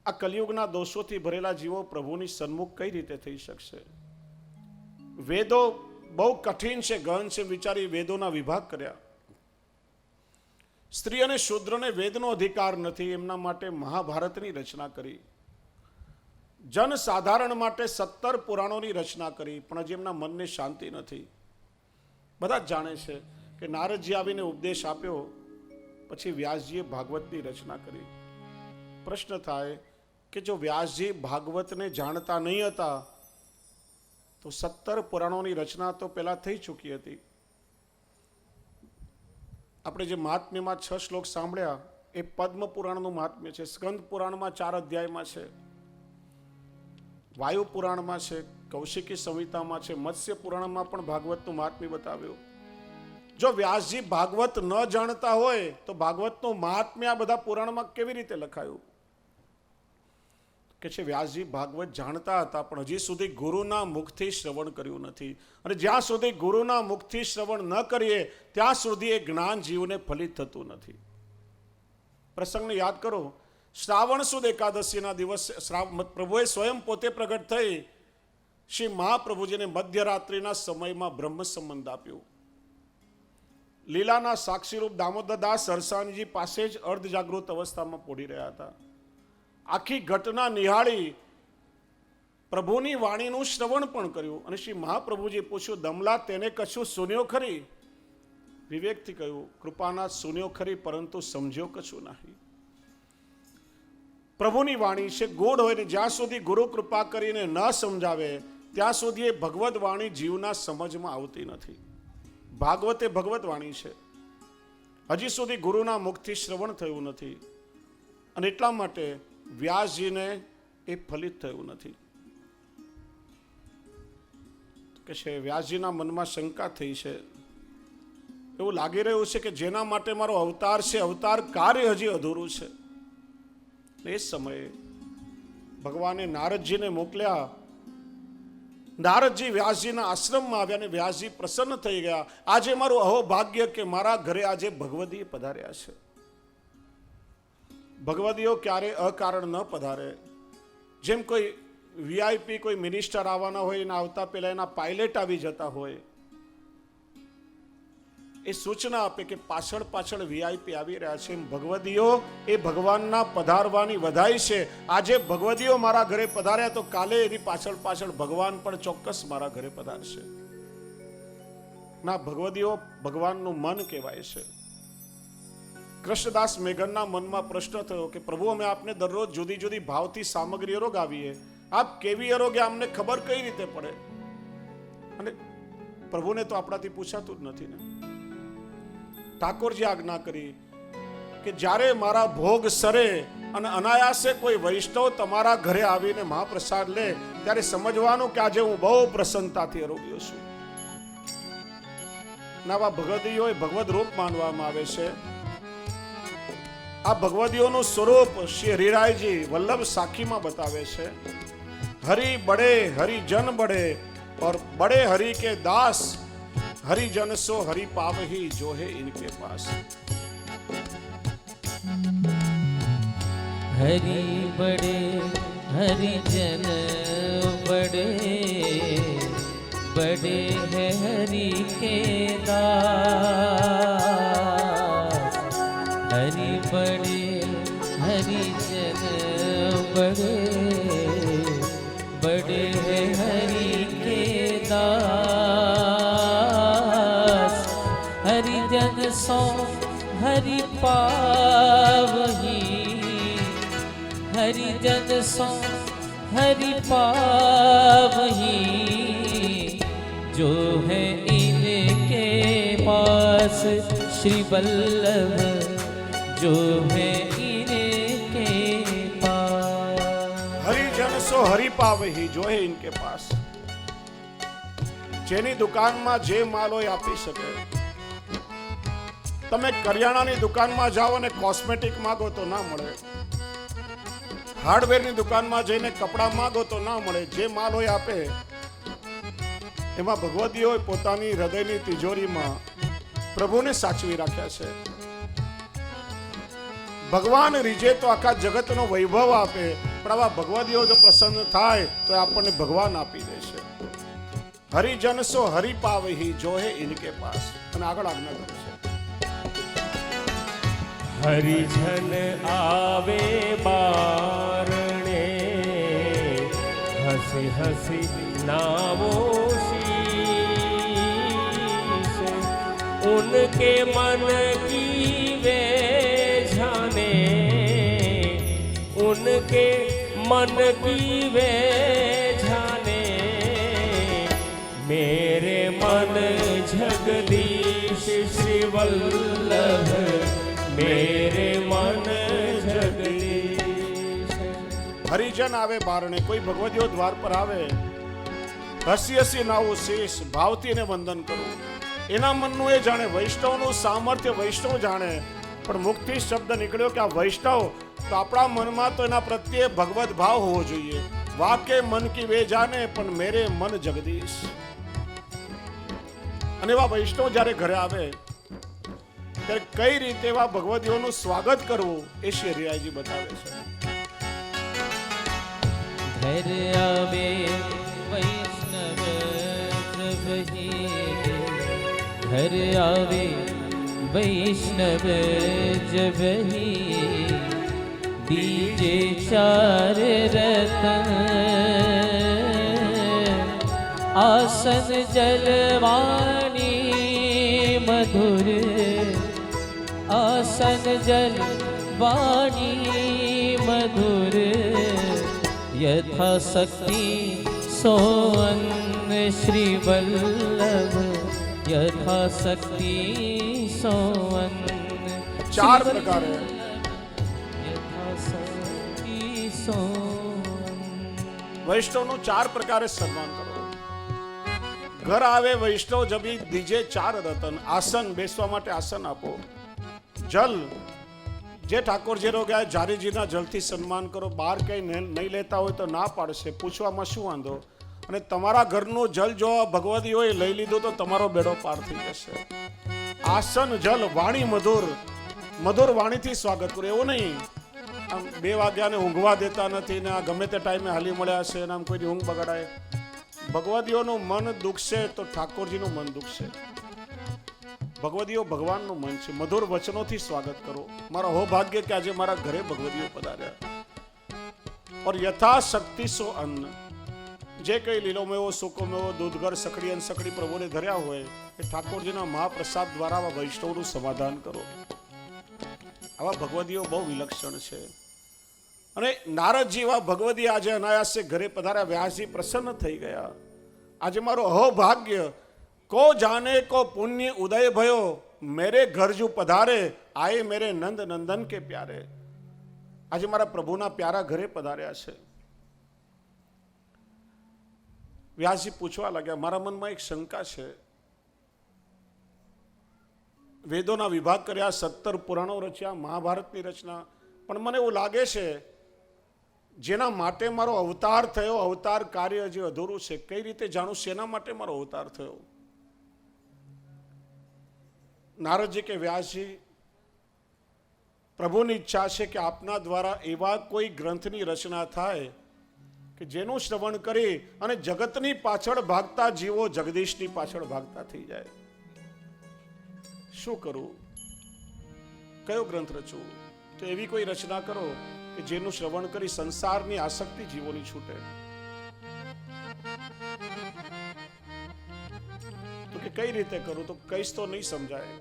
[SPEAKER 1] આ કલિયુગના દોષોથી ભરેલા જીવો પ્રભુની સન્મુખ કઈ રીતે થઈ શકશે? વેદો બહુ કઠિન છે, ગહન છે. વિચારી વેદોના વિભાગ કર્યા. સ્ત્રી અને શૂદ્રને વેદનો અધિકાર નથી, એમના માટે મહાભારતની રચના કરી. જન સાધારણ માટે 17 પુરાણોની રચના કરી, પણ હજી એમના મનને શાંતિ નથી. બધા જ જાણે છે કે નારદજી આવીને ઉપદેશ આપ્યો, પછી વ્યાસજીએ ભાગવતની રચના કરી. પ્રશ્ન થાય કે જો વ્યાસજી ભાગવતને જાણતા નહીં હતા તો 17 પુરાણોની રચના તો પહેલા થઈ ચૂકી હતી. આપણે જે મહાત્મ્યમાં 6 શ્લોક સાંભળ્યા એ પદ્મ પુરાણનું મહાત્મ્ય છે. સ્કંદ પુરાણમાં 4 અધ્યાયમાં છે, વાયુ પુરાણમાં છે, કૌશિકી સંહિતામાં છે, મત્સ્ય પુરાણમાં પણ ભાગવતનું મહાત્મ્ય બતાવ્યું. જો વ્યાસજી ભાગવત ન જાણતા હોય તો ભાગવતનું મહાત્મ્ય આ બધા પુરાણમાં કેવી રીતે લખાયું? કે છે વ્યાસજી ભાગવત જાણતા હતા, પણ હજી સુધી ગુરુના મુખથી શ્રવણ કર્યું નથી. અને જ્યાં સુધી ગુરુના મુખથી શ્રવણ ન કરીએ ત્યાં સુધી એ જ્ઞાન જીવને ફલિત થતું નથી. પ્રસંગને યાદ કરો, શ્રાવણ સુદ એકાદશીના દિવસે પ્રભુએ સ્વયં પોતે પ્રગટ થઈ શ્રી મહાપ્રભુજીને મધ્યરાત્રિના સમયમાં બ્રહ્મ સંબંધ આપ્યું. લીલાના સાક્ષીરૂપ દામોદરદાસ સરસાણીજી પાસે જ અર્ધ જાગૃત અવસ્થામાં પોડી રહ્યા હતા. આખી ઘટના નિહાળી પ્રભુની વાણીનું શ્રવણ પણ કર્યું અને શ્રી મહાપ્રભુજી પૂછ્યું, દમલા તેને કશું સુન્યો ખરી? વિવેકથી કહ્યું, કૃપાના સુન્યો ખરી, પરંતુ સમજ્યો કશું નહીં. પ્રભુની વાણી છે ગૂઢ હોય ને જ્યાં સુધી ગુરુ કૃપા કરીને ન સમજાવે ત્યાં સુધી એ ભગવદ વાણી જીવના સમજમાં આવતી નથી. ભાગવત એ ભગવત વાણી છે, હજી સુધી ગુરુના મુખથી શ્રવણ થયું નથી અને એટલા માટે વ્યાસજીને એ ફલિત થયું નથી. કે છે વ્યાસજીના મનમાં શંકા થઈ છે. એવું લાગી રહ્યું છે કે જેના માટે મારો અવતાર છે, અવતાર કાર્ય હજી અધૂરું છે. એ સમયે ભગવાને નારદજીને મોકલ્યા. નારદજી વ્યાસજીના આશ્રમમાં આવ્યા અને વ્યાસજી પ્રસન્ન થઈ ગયા. આજે મારું અહોભાગ્ય કે મારા ઘરે આજે ભગવદીય પધાર્યા છે. ભગવદીઓ ક્યારે અકારણ ન પધારે. જેમ કોઈ વીઆઈપી કોઈ મિનિસ્ટર આવવાના હોય એના આવતા પહેલા એના પાયલટ આવી જતા હોય, એ સૂચના આપે કે પાછળ પાછળ વીઆઈપી આવી રહ્યા છે. એમ ભગવદીઓ એ ભગવાનના પધારવાની વધાઈ છે. આજે ભગવદીઓ મારા ઘરે પધાર્યા તો કાલે એની પાછળ પાછળ ભગવાન પણ ચોક્કસ મારા ઘરે પધારશે. ના, ભગવદીઓ ભગવાનનું મન કહેવાય છે. કૃષ્ણદાસ મેઘનના મનમાં પ્રશ્ન થયો કે પ્રભુ, અમે આપને દરરોજ જુદી જુદી ભાવથી સામગ્રીઓ ગાવીએ, આપ કેવી અરોગે અમને ખબર કઈ રીતે પડે? અને પ્રભુને તો આપણાથી પૂછાતું જ નથી ને. ઠાકોરજી આજ્ઞા કરી કે જ્યારે મારા ભોગ સરે અને અનાયાસે કોઈ વૈષ્ણવ તમારા ઘરે આવીને મહાપ્રસાદ લે ત્યારે સમજવાનું કે આજે હું બહુ પ્રસન્નતાથી અરોગ્યો છું. નવા ભગવદીઓ એ ભગવદ રૂપ માનવામાં આવે છે. આ ભગવદીઓનું સ્વરૂપ શ્રી હરિરાયજી વલ્લભ સાખીમાં બતાવે છે. હરિ બડે હરિજન બડે और बड़े हरि के दास हरिजन सो हरि पावही जो है इनके पास.
[SPEAKER 2] हरि बड़े हरिजन बड़े बड़े है हरि के दास. हरि बड़े हरिजन बड़े बड़े है हरि के दास. हरिजन सो हरि पावही, हरिजन सो हरि पावही जो है इनके पास. श्री वल्लभ जो है इनके पास.
[SPEAKER 1] હરિજન સો હરિ પાવહી જો હે ઇનકે પાસ. જેની દુકાનમાં જે માલ હોય આપી શકે. તમે કરિયાણાની દુકાનમાં જાઓ અને કોસ્મેટિક માંગો તો ના મળે. હાર્ડવેરની દુકાનમાં જઈને કપડાં માંગો તો ના મળે. જે માલ હોય આપે. એમાં ભગવદીઓએ પોતાની હૃદયની તિજોરીમાં પ્રભુને સાચવી રાખ્યા છે. ભગવાન રીજે તો આખા જગતનો વૈભવ આપે, પણ આવા ભગવદીઓ જો પ્રસન્ન થાય તો આપણને ભગવાન આપી દેશે. હરિજન સો હરિ પાવહી જો હે ઇનકે પાસ. અને આગળ આજ્ઞા કરે છે,
[SPEAKER 3] હરિજન આવે બારણે હસી હસી નામો શીશ. उनके मन की वे जाने, उनके मन की वे जाने. मेरे मन जगदीश श्री वल्लभ, मेरे मन जगदीश.
[SPEAKER 1] હરિજન આવે બારણે. કોઈ ભગવદીઓ દ્વાર પર આવે, હસી હસી નાવું શેષ, ભાવથી એને વંદન કરું. એના મનનું એ જાણે, વૈષ્ણવનું સામર્થ્ય વૈષ્ણવ જાણે. પણ મુખથી શબ્દ નીકળ્યો કે આ વૈષ્ણવ, તો આપણા મનમાં તો એના પ્રત્યે ભગવદ ભાવ હોવો જોઈએ. વાકે મન કી વે જાને પણ મેરે મન જગદીશ. અને એવા વૈષ્ણવ જ્યારે ઘરે આવે ત્યારે કઈ રીતે એવા ભગવદીઓનું સ્વાગત કરવું એ શ્રી હરિરાયજી બતાવે છે.
[SPEAKER 2] घर आवे वैष्णव वही घर आवे वैष्णव जब ही दीजे चार रतन आसन जलवाणी मधुर आसन जलवाणी मधुर यथाशक्ति सोअन्न श्री वल्लभ यथाशक्ति सोअन्न
[SPEAKER 1] ચાર પ્રકારે
[SPEAKER 2] यथाशक्ति सोअन्न
[SPEAKER 1] વૈષ્ણવનું ચાર પ્રકારે સન્માન કરો. ઘર આવે વૈષ્ણવ જબી દીજે ચાર રતન. આસન, બેસવા માટે આસન આપો. જલ, જે ઠાકોરજીનો ગયા જારીજીના જલથી સન્માન કરો. બહાર કંઈ નહીં લેતા હોય તો ના પાડશે, પૂછવામાં શું વાંધો. અને તમારા ઘરનું જલ જો ભગવદી હોય લઈ લીધું તો તમારો બેડો પાર થઈ જશે. આસન, જલ, વાણી મધુર, મધુર વાણીથી સ્વાગત કરો. એવું નહીં આમ 2 વાગ્યાને ઊંઘવા દેતા નથી ને આ ગમે તે ટાઈમે હાલી મળ્યા છે ને આમ કોઈની ઊંઘ બગાડાય. ભગવદીઓનું મન દુખશે તો ઠાકોરજીનું મન દુખશે. ભગવદીઓ ભગવાનનું મન છે. મધુર વચનોથી સ્વાગત કરો. મારા હોભાગ્ય કે આજે મારા ઘરે ભગવદીઓ પધાર્યા. ઓર યથાશક્તિ સો અન્ન, જે કઈ લીલો મેવો સૂકો મેવો દૂધગર સખડી અને સખડી પ્રભુને ધર્યા હોય એ ઠાકોરજીના મહાપ્રસાદ દ્વારા આવા વૈષ્ણવનું સમાધાન કરો. આવા ભગવદીઓ બહુ વિલક્ષણ છે. અને નારદજી એવા ભગવદી આજે અનાયાસે ઘરે પધાર્યા. વ્યાસજી પ્રસન્ન થઈ ગયા. આજે મારો અહોભાગ્ય કો જાને કો પુણ્ય ઉદય ભયો મેરે ઘર જુ પધારે આયે મેરે નંદ નંદન કે પ્યારે. આજે મારા પ્રભુના પ્યારા ઘરે પધાર્યા છે. વ્યાસજી પૂછવા લાગ્યા, મારા મનમાં એક શંકા છે. વેદોના વિભાગ કર્યા, 17 પુરાણો રચ્યા, મહાભારતની રચના, પણ મને એવું લાગે છે જેના માટે મારો અવતાર થયો, અવતાર કાર્ય જે અધૂરું છે. કઈ રીતે જાણું શેના માટે મારો અવતાર થયો? નારદજી કે વ્યાસજી, પ્રભુની ઈચ્છા છે કે આપના દ્વારા એવા કોઈ ગ્રંથની રચના થાય કે જેનું શ્રવણ કરી અને જગતની પાછળ ભાગતા જીવો જગદીશની પાછળ ભાગતા થઈ જાય. શું કરું? કયો ગ્રંથ રચવું? તો એવી કોઈ રચના કરો કે જેનું શ્રવણ કરી સંસારની આસક્તિ જીવોની છૂટે. તો કે કઈ રીતે કરું? તો કઈશ તો નહીં સમજાય.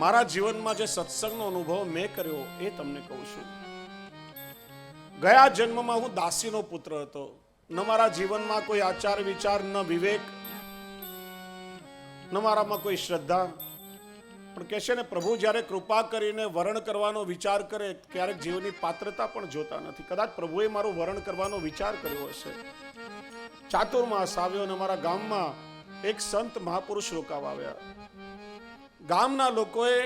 [SPEAKER 1] મારા જીવનમાં જે સત્સંગનો અનુભવ મેં કર્યો એ તમને કહું છું. ગયા જન્મમાં હું દાસીનો પુત્ર હતો. ન મારા જીવનમાં કોઈ આચાર વિચાર, ન વિવેક, ન મારામાં કોઈ શ્રદ્ધા. પણ કે છે ને, પ્રભુ જ્યારે કૃપા કરીને વરણ કરવાનો વિચાર કરે ક્યારેક જીવની પાત્રતા પણ જોતા નથી. કદાચ પ્રભુએ મારું વરણ કરવાનો વિચાર કર્યો હશે. ચાતુર્માસ આવ્યો અને મારા ગામમાં એક સંત મહાપુરુષ રોકાવા આવ્યા. ગામના લોકોએ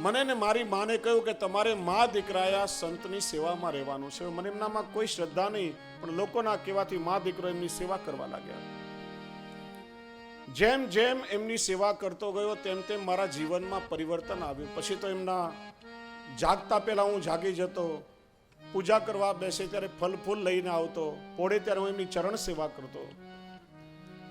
[SPEAKER 1] મને ને મારી માને કહ્યું કે તમારે મા દીકરાયા સંતની સેવામાં રહેવાનું છે. મને એમનામાં કોઈ શ્રદ્ધા નહીં, પણ લોકોના કહેવાથી મા દીકરો એમની સેવા કરવા લાગ્યા. જેમ જેમ એમની સેવા કરતો ગયો તેમ તેમ મારા જીવનમાં પરિવર્તન આવ્યું. પછી તો એમના જાગતા પહેલા હું જાગી જતો, પૂજા કરવા બેસે ત્યારે ફલ ફૂલ લઈને આવતો, પોળે ત્યારે હું એમની ચરણ સેવા કરતો.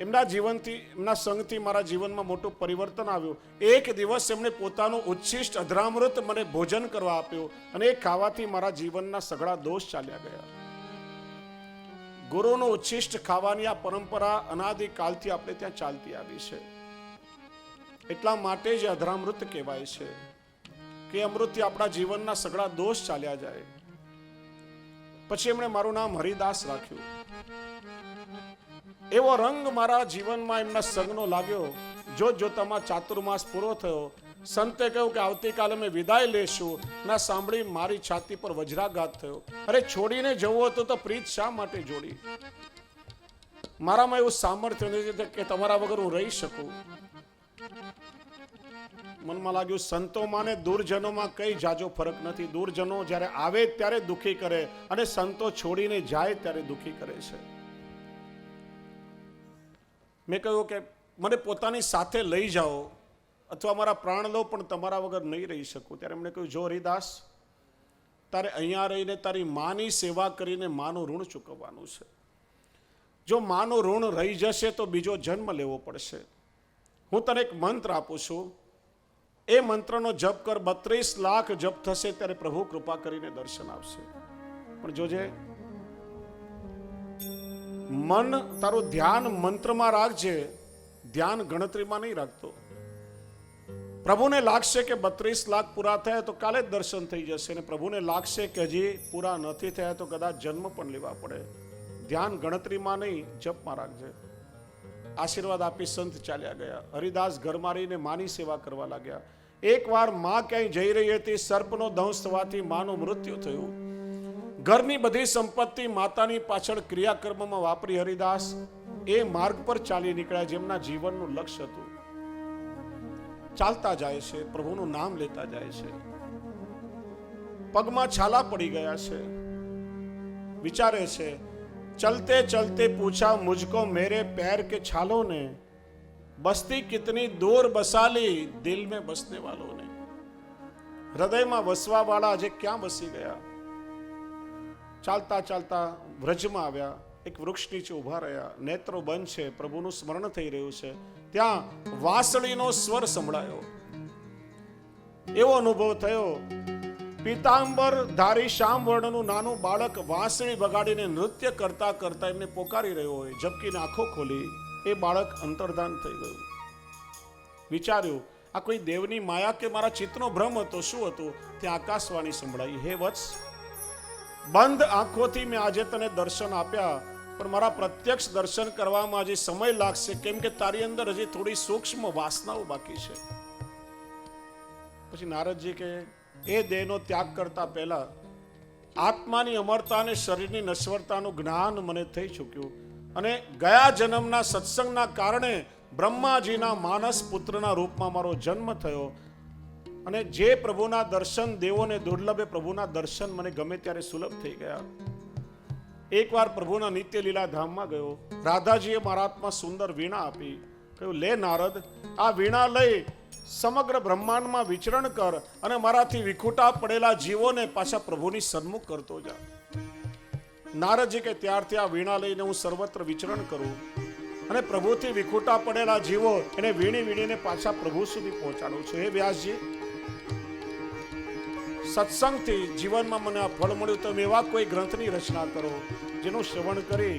[SPEAKER 1] એમના જીવનથી, એમના સંગથી મારા જીવનમાં મોટું પરિવર્તન આવ્યું. એક દિવસ એમણે પોતાનું ઉચ્છિષ્ટ અધરામૃત મને ભોજન કરવા આપ્યું અને એ ખાવાથી મારા જીવનના સઘળા દોષ ચાલ્યા ગયા. ગુરુનું ઉચ્છિષ્ટ ખાવાની આ પરંપરા અનાદિકાલથી આપણે ત્યાં ચાલતી આવી છે. એટલા માટે જ અધરામૃત કહેવાય છે કે અમૃતથી આપણા જીવનના સઘળા દોષ ચાલ્યા જાય. પછી એમણે મારું નામ હરિદાસ રાખ્યું. એવો રંગ મારા જીવનમાં એમના સંગનો લાગ્યો. જોત જોતામાં ચાતુર્માસ પૂરો થયો. સંતે કહ્યું કે આવતીકાલે અમે વિદાય લેશું. ના સાંભળી મારી છાતી પર વજ્રાઘાત થયો. અરે છોડીને જવું હતું તો પ્રીત શા માટે જોડી? મારામાં એવું સામર્થ્ય નથી કે તમારા વગર હું રહી શકું. મનમાં લાગ્યું સંતોમાં ને દુર્જનોમાં કઈ જાજો ફરક નથી. દુર્જનો જ્યારે આવે ત્યારે દુઃખી કરે અને સંતો છોડીને જાય ત્યારે દુઃખી કરે છે. મેં કહ્યું કે મને પોતાની સાથે લઈ જાઓ અથવા મારા પ્રાણ લો, પણ તમારા વગર નહીં રહી શકું. ત્યારે એમણે કહ્યું, જો હરિદાસ, તારે અહીંયા રહીને તારી માની સેવા કરીને માનું ઋણ ચૂકવવાનું છે. જો માનું ઋણ રહી જશે તો બીજો જન્મ લેવો પડશે. હું તને એક મંત્ર આપું છું, એ મંત્રનો જપ કર, 32 લાખ જપ થશે ત્યારે પ્રભુ કૃપા કરીને દર્શન આપશે. પણ જોજે, મન તારું ધ્યાન મંત્રમાં રાખજે, ધ્યાન ગણતરીમાં નહીં રાખતો. પ્રભુને લાગશે કે 32 લાખ પૂરા થયા તો કાલે જ દર્શન થઈ જશે, અને પ્રભુને લાગશે કે હજી પૂરા નથી થયા તો કદાચ જન્મ પણ લેવા પડે. ધ્યાન ગણતરીમાં નહીં, જપમાં રાખજે. આશીર્વાદ આપી સંત ચાલ્યા ગયા. હરિદાસ ઘર મારીને માની સેવા કરવા લાગ્યા. એકવાર માં ક્યાંય જઈ રહી હતી, સર્પનો દંશ થવાથી માનું મૃત્યુ થયું. ઘરની બધી સંપત્તિ માતાની પાછળ ક્રિયાકર્મમાં વાપરી હરિદાસ એ માર્ગ પર ચાલી નીકળ્યા જેમના જીવનનું લક્ષ્ય હતું. ચાલતા જાય છે, પ્રભુનું નામ લેતા જાય છે, પગમાં છાલા પડી ગયા છે. વિચારે છે, ચલતે ચલતે પૂછા મુझको मेरे पैर के छालों ने, बस्ती कितनी दूर बसा ली दिल में बसने वालों ने. હૃદયમાં વસવા વાળા આજે ક્યાં બસી ગયા. ચાલતા ચાલતા વ્રજમાં આવ્યા, એક વૃક્ષ નીચે ઉભા રહ્યા, નેત્રો બંધ છે, પ્રભુનું સ્મરણ થઈ રહ્યું છે. ત્યાં વાંસળીનો સ્વર સંભળાયો. એવો અનુભવ થયો, પીતાંબર ધારી શ્યામ વર્ણનું નાનું બાળક વાંસળી વગાડીને નૃત્ય કરતા કરતા એમને પોકારી રહ્યો હોય. ઝબકીને આંખો ખોલી, એ બાળક અંતર્ધાન થઈ ગયું. વિચાર્યું, આ કોઈ દેવની માયા કે મારા ચિત્તનો ભ્રમ હતો, શું હતું? ત્યાં આકાશવાણી સંભળાઈ, હે વત્સ, બંધ આંખોથી મેં આજે તને દર્શન આપ્યા, પણ મારા પ્રત્યક્ષ દર્શન કરવામાં હજી સમય લાગશે, કેમ કે તારી અંદર હજી થોડી સૂક્ષ્મ વાસનાઓ બાકી છે. પછી નારદજી કે એ દેહનો ત્યાગ કરતા પહેલા આત્માની અમરતા અને શરીરની નશ્વરતાનું જ્ઞાન મને થઈ ચૂક્યું, અને ગયા જન્મના સત્સંગના કારણે બ્રહ્માજીના માનસ પુત્રના રૂપમાં મારો જન્મ થયો, અને જે પ્રભુના દર્શન દેવોને દુર્લભે પ્રભુના દર્શન મને ગમે ત્યારે સુલભ થઈ ગયા. એકવાર પ્રભુના નિત્ય લીલા ધામમાં ગયો. રાધાજીએ મારા હાથમાં સુંદર વીણા આપી. કહ્યું, લે નારદ, આ વીણા લઈ સમગ્ર બ્રહ્માંડમાં વિચરણ કર, અને મારાથી વિખૂટા પડેલા જીવોને પાછા પ્રભુની સન્મુખ કરતો જા. નારદજી કે ત્યારથી આ વીણા લઈને હું સર્વત્ર વિચરણ કરું, અને પ્રભુથી વિખૂટા પડેલા જીવો એને વીણી વીણીને પાછા પ્રભુ સુધી પહોંચાડું છું. હે વ્યાસજી, સત્સંગથી જીવનમાં મને આ ફળ મળ્યું, તમે એવા કોઈ ગ્રંથની રચના કરો જેનું શ્રવણ કરી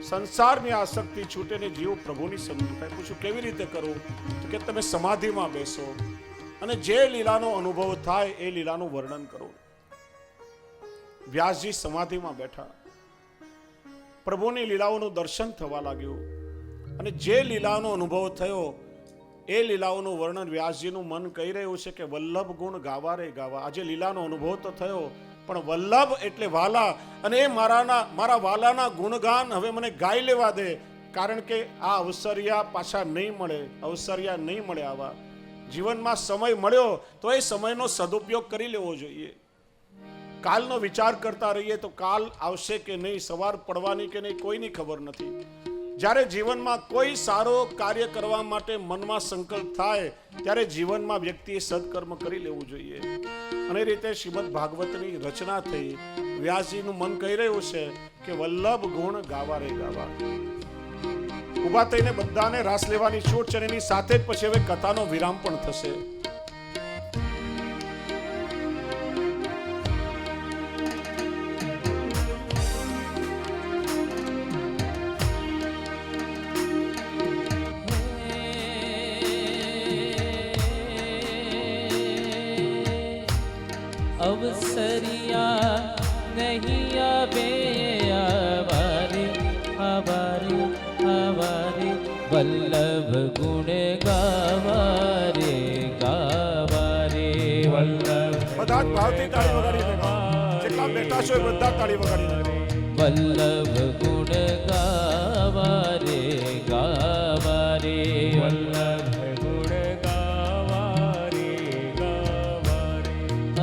[SPEAKER 1] સંસારની આસક્તિ છૂટેને જીવ પ્રભુની સન્મુખ થાય. પૂછું, કેવી રીતે કરવું? તો કે તમે સમાધિમાં બેસો અને જે લીલાનો અનુભવ થાય એ લીલાનું વર્ણન કરો. વ્યાસજી સમાધિમાં બેઠા, પ્રભુની લીલાઓનું દર્શન થવા લાગ્યું, અને જે લીલાનો અનુભવ થયો એ લીલાઓનું વર્ણન વ્યાસજીનું મન કહી રહ્યું છે કે વલ્લભ ગુણ ગાવા રે ગાવા. આજે લીલાનો અનુભવ તો થયો, પણ વલ્લભ એટલે વાલા, અને એ મારા વાલાના ગુણગાન હવે મને ગાઈ લેવા દે, કારણ કે આ અવસરિયા પાછા નહીં મળે, અવસરિયા નહીં મળે. આવા જીવનમાં સમય મળ્યો તો એ સમયનો સદુપયોગ કરી લેવો જોઈએ. કાલનો વિચાર કરતા રહીએ તો કાલ આવશે કે નહીં, સવાર પડવાની કે નહીં, કોઈની ખબર નથી. જ્યારે જીવનમાં કોઈ સારો કાર્ય કરવા માટે મનમાં સંકલ્પ થાય ત્યારે જીવનમાં વ્યક્તિએ સદકર્મ કરી લેવું જોઈએ. અને રીતે શ્રીમદ ભાગવતની રચના થઈ. વ્યાસજીનું મન કહી રહ્યું છે કે વલ્લભ ગુણ ગાવા રે ગાવા. ઉભા થઈને બધાને રાસ લેવાની છૂટ છે, એની સાથે જ પછી હવે કથાનો વિરામ પણ થશે.
[SPEAKER 2] અવસરિયા નહીં આવે આવારે આવારે આવારે, વલ્લભ ગુણ ગાવારે ગાવારે વલ્લભ.
[SPEAKER 1] બધા જ ભાવથી તાળી વગાડી દેવા, જેટલા બેઠા છો એ બધા તાળી વગાડી દેવા.
[SPEAKER 2] વલ્લભ ગુણ ગાવારે ગાવારે
[SPEAKER 3] વલ્લભ ગુણ ગાવારે ગાવારે.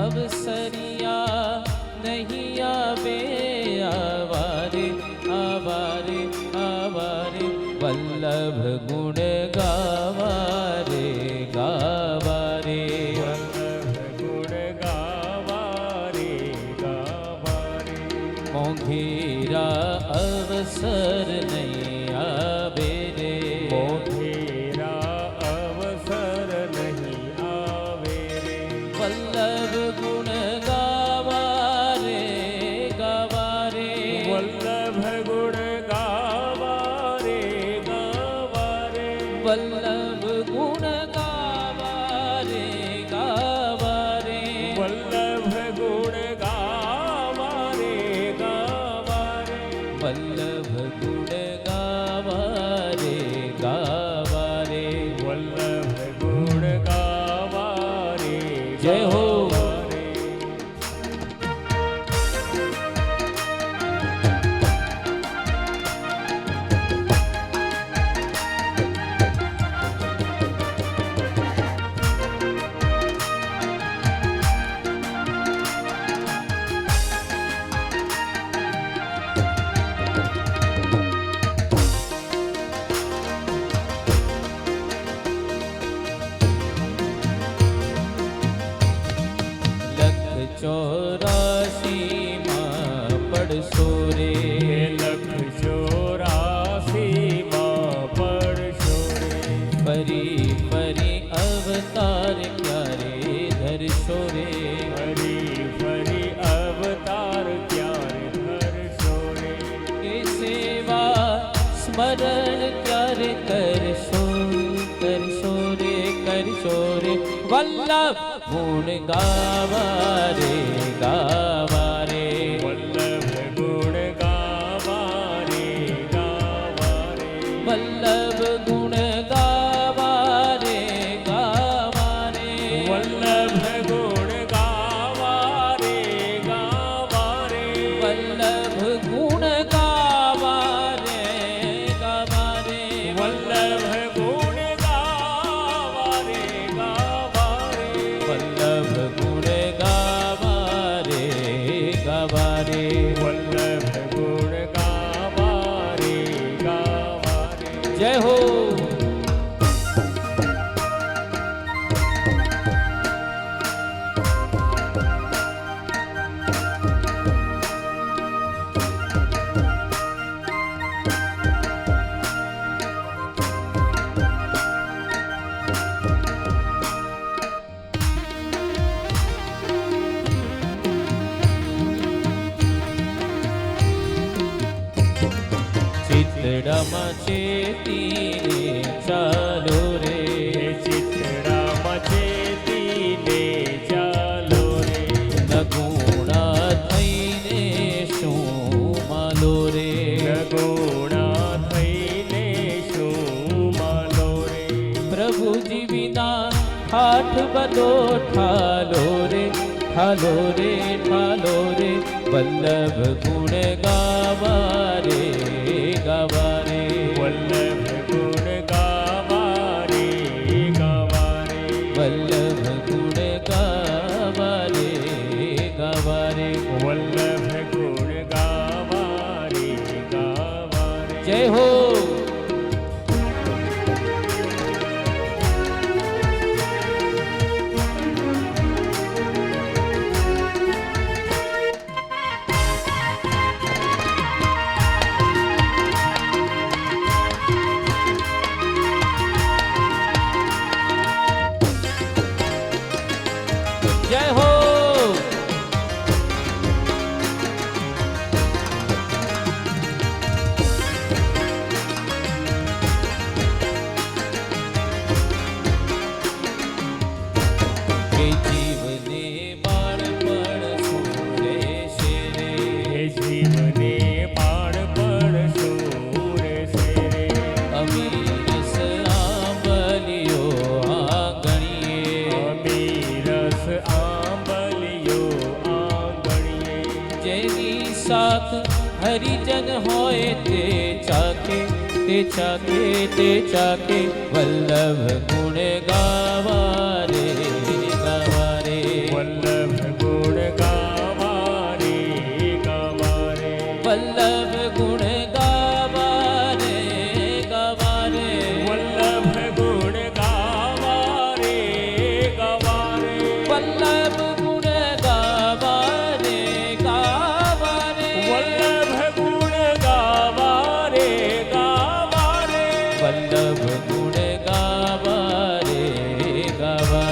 [SPEAKER 2] અવસરિયા નહીં આવે આવારે આવારે આવારે, વલ્લભ ગુણ ગાવારે ગાવારે
[SPEAKER 3] વલ્લભ ગુણ ગાવારે ગાવારે.
[SPEAKER 2] મોંઘેરા અવસર નહીં જય હો ચોરાશી માં પડશો રે
[SPEAKER 3] લખ 84 માં પડશો રે
[SPEAKER 2] ફરી ફરી અવતાર ક્યારે ધરશો રે
[SPEAKER 3] ફરી ફરી અવતાર ક્યારે ધરશો રે
[SPEAKER 2] કે સેવા સ્મરણ ક્યારે કરશો કરશો રે કરશો રે વલ્લભ ગુણ ગાવા રે ગાવા રે
[SPEAKER 3] વલ્લભ ગુણ ગાવા રે ગાવા રે
[SPEAKER 2] વલ્લભ ગુણ ગાવા રે ગાવા રે
[SPEAKER 3] વલ્લભ ગુણ ગાવા રે ગાવા રે
[SPEAKER 2] વલ્લભ ગુણ ગાવા રે ગાવા રે
[SPEAKER 3] વલ્લભ ગુણ ગાવા રે ગાવા રે
[SPEAKER 2] વલ્લભ ગુણ ગાવા રે ગાવા રે
[SPEAKER 3] વલ્લભ ગુણ ગાવા રે ગાવા રે
[SPEAKER 2] જય હો ચિતડામાં ચેતીને ચાલો રે
[SPEAKER 3] ચિત્રામાં ચેતીને ચાલો રે
[SPEAKER 2] નગુણા થઈને શું માલો રે
[SPEAKER 3] ગુણા થઈને શું માલો રે
[SPEAKER 2] પ્રભુજી વિના ઠાઠ બધો ઠાલો રે ઠાલો રે ઠાલો રે વલ્લભ ગુણ ગાવા રે ગાવા રે
[SPEAKER 3] વલ્લભ ગુણ ગાવા રે ગાવા રે
[SPEAKER 2] વલ્લભ ગુણ ગાવા રે ગાવા રે
[SPEAKER 3] વલ્લભ ગુણ ગાવા રે ગાવા રે
[SPEAKER 2] જય હો જય હો કે જીવને બાળપણ સુરે શેરે
[SPEAKER 3] હે જીવને બાળપણ સૂરે શેરે
[SPEAKER 2] અમીરસ આંબલિયો આંગણીએ
[SPEAKER 3] અમીરસ આંબલિયો આંગણીએ
[SPEAKER 2] જેની સાથ હરિજન હોય તે ચાકે તે ચાકે તે ચાકે વલ્લભ ગુણ ગાવા રે ગાવા રે
[SPEAKER 3] વલ્લભ ગુણ ગાવા રે ગાવા રે
[SPEAKER 2] વલ્લભ ગુણ ગાવા રે ગાવા રે
[SPEAKER 3] વલ્લભ ગુણ ગાવા રે ગાવા રે
[SPEAKER 2] વલ્લભ ગુણ ગાવા રે ગાવા રે
[SPEAKER 3] વલ્લભ ગુણ ગાવા રે ગાવા રે
[SPEAKER 2] વલ્લભ ગુણ ગાવા રે ગાવા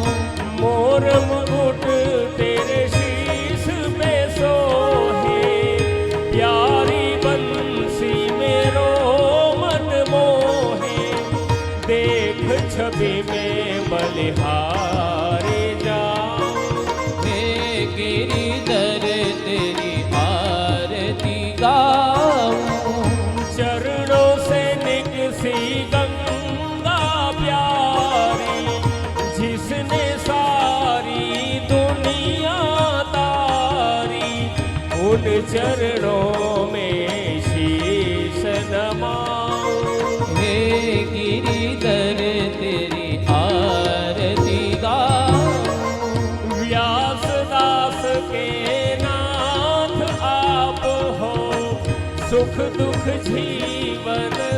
[SPEAKER 3] बलिहारी जाऊं।
[SPEAKER 2] हे गिरिधर तेरी आरती गाऊं।
[SPEAKER 3] चरणों से निकसी गंगा प्यारी, जिसने सारी दुनिया तारी, उन चरणों में शीश नमाऊं।
[SPEAKER 2] हे गिरिधर तेरी आरती गाऊं।
[SPEAKER 3] व्यास दास के नाथ आप हो, सुख दुख जीवन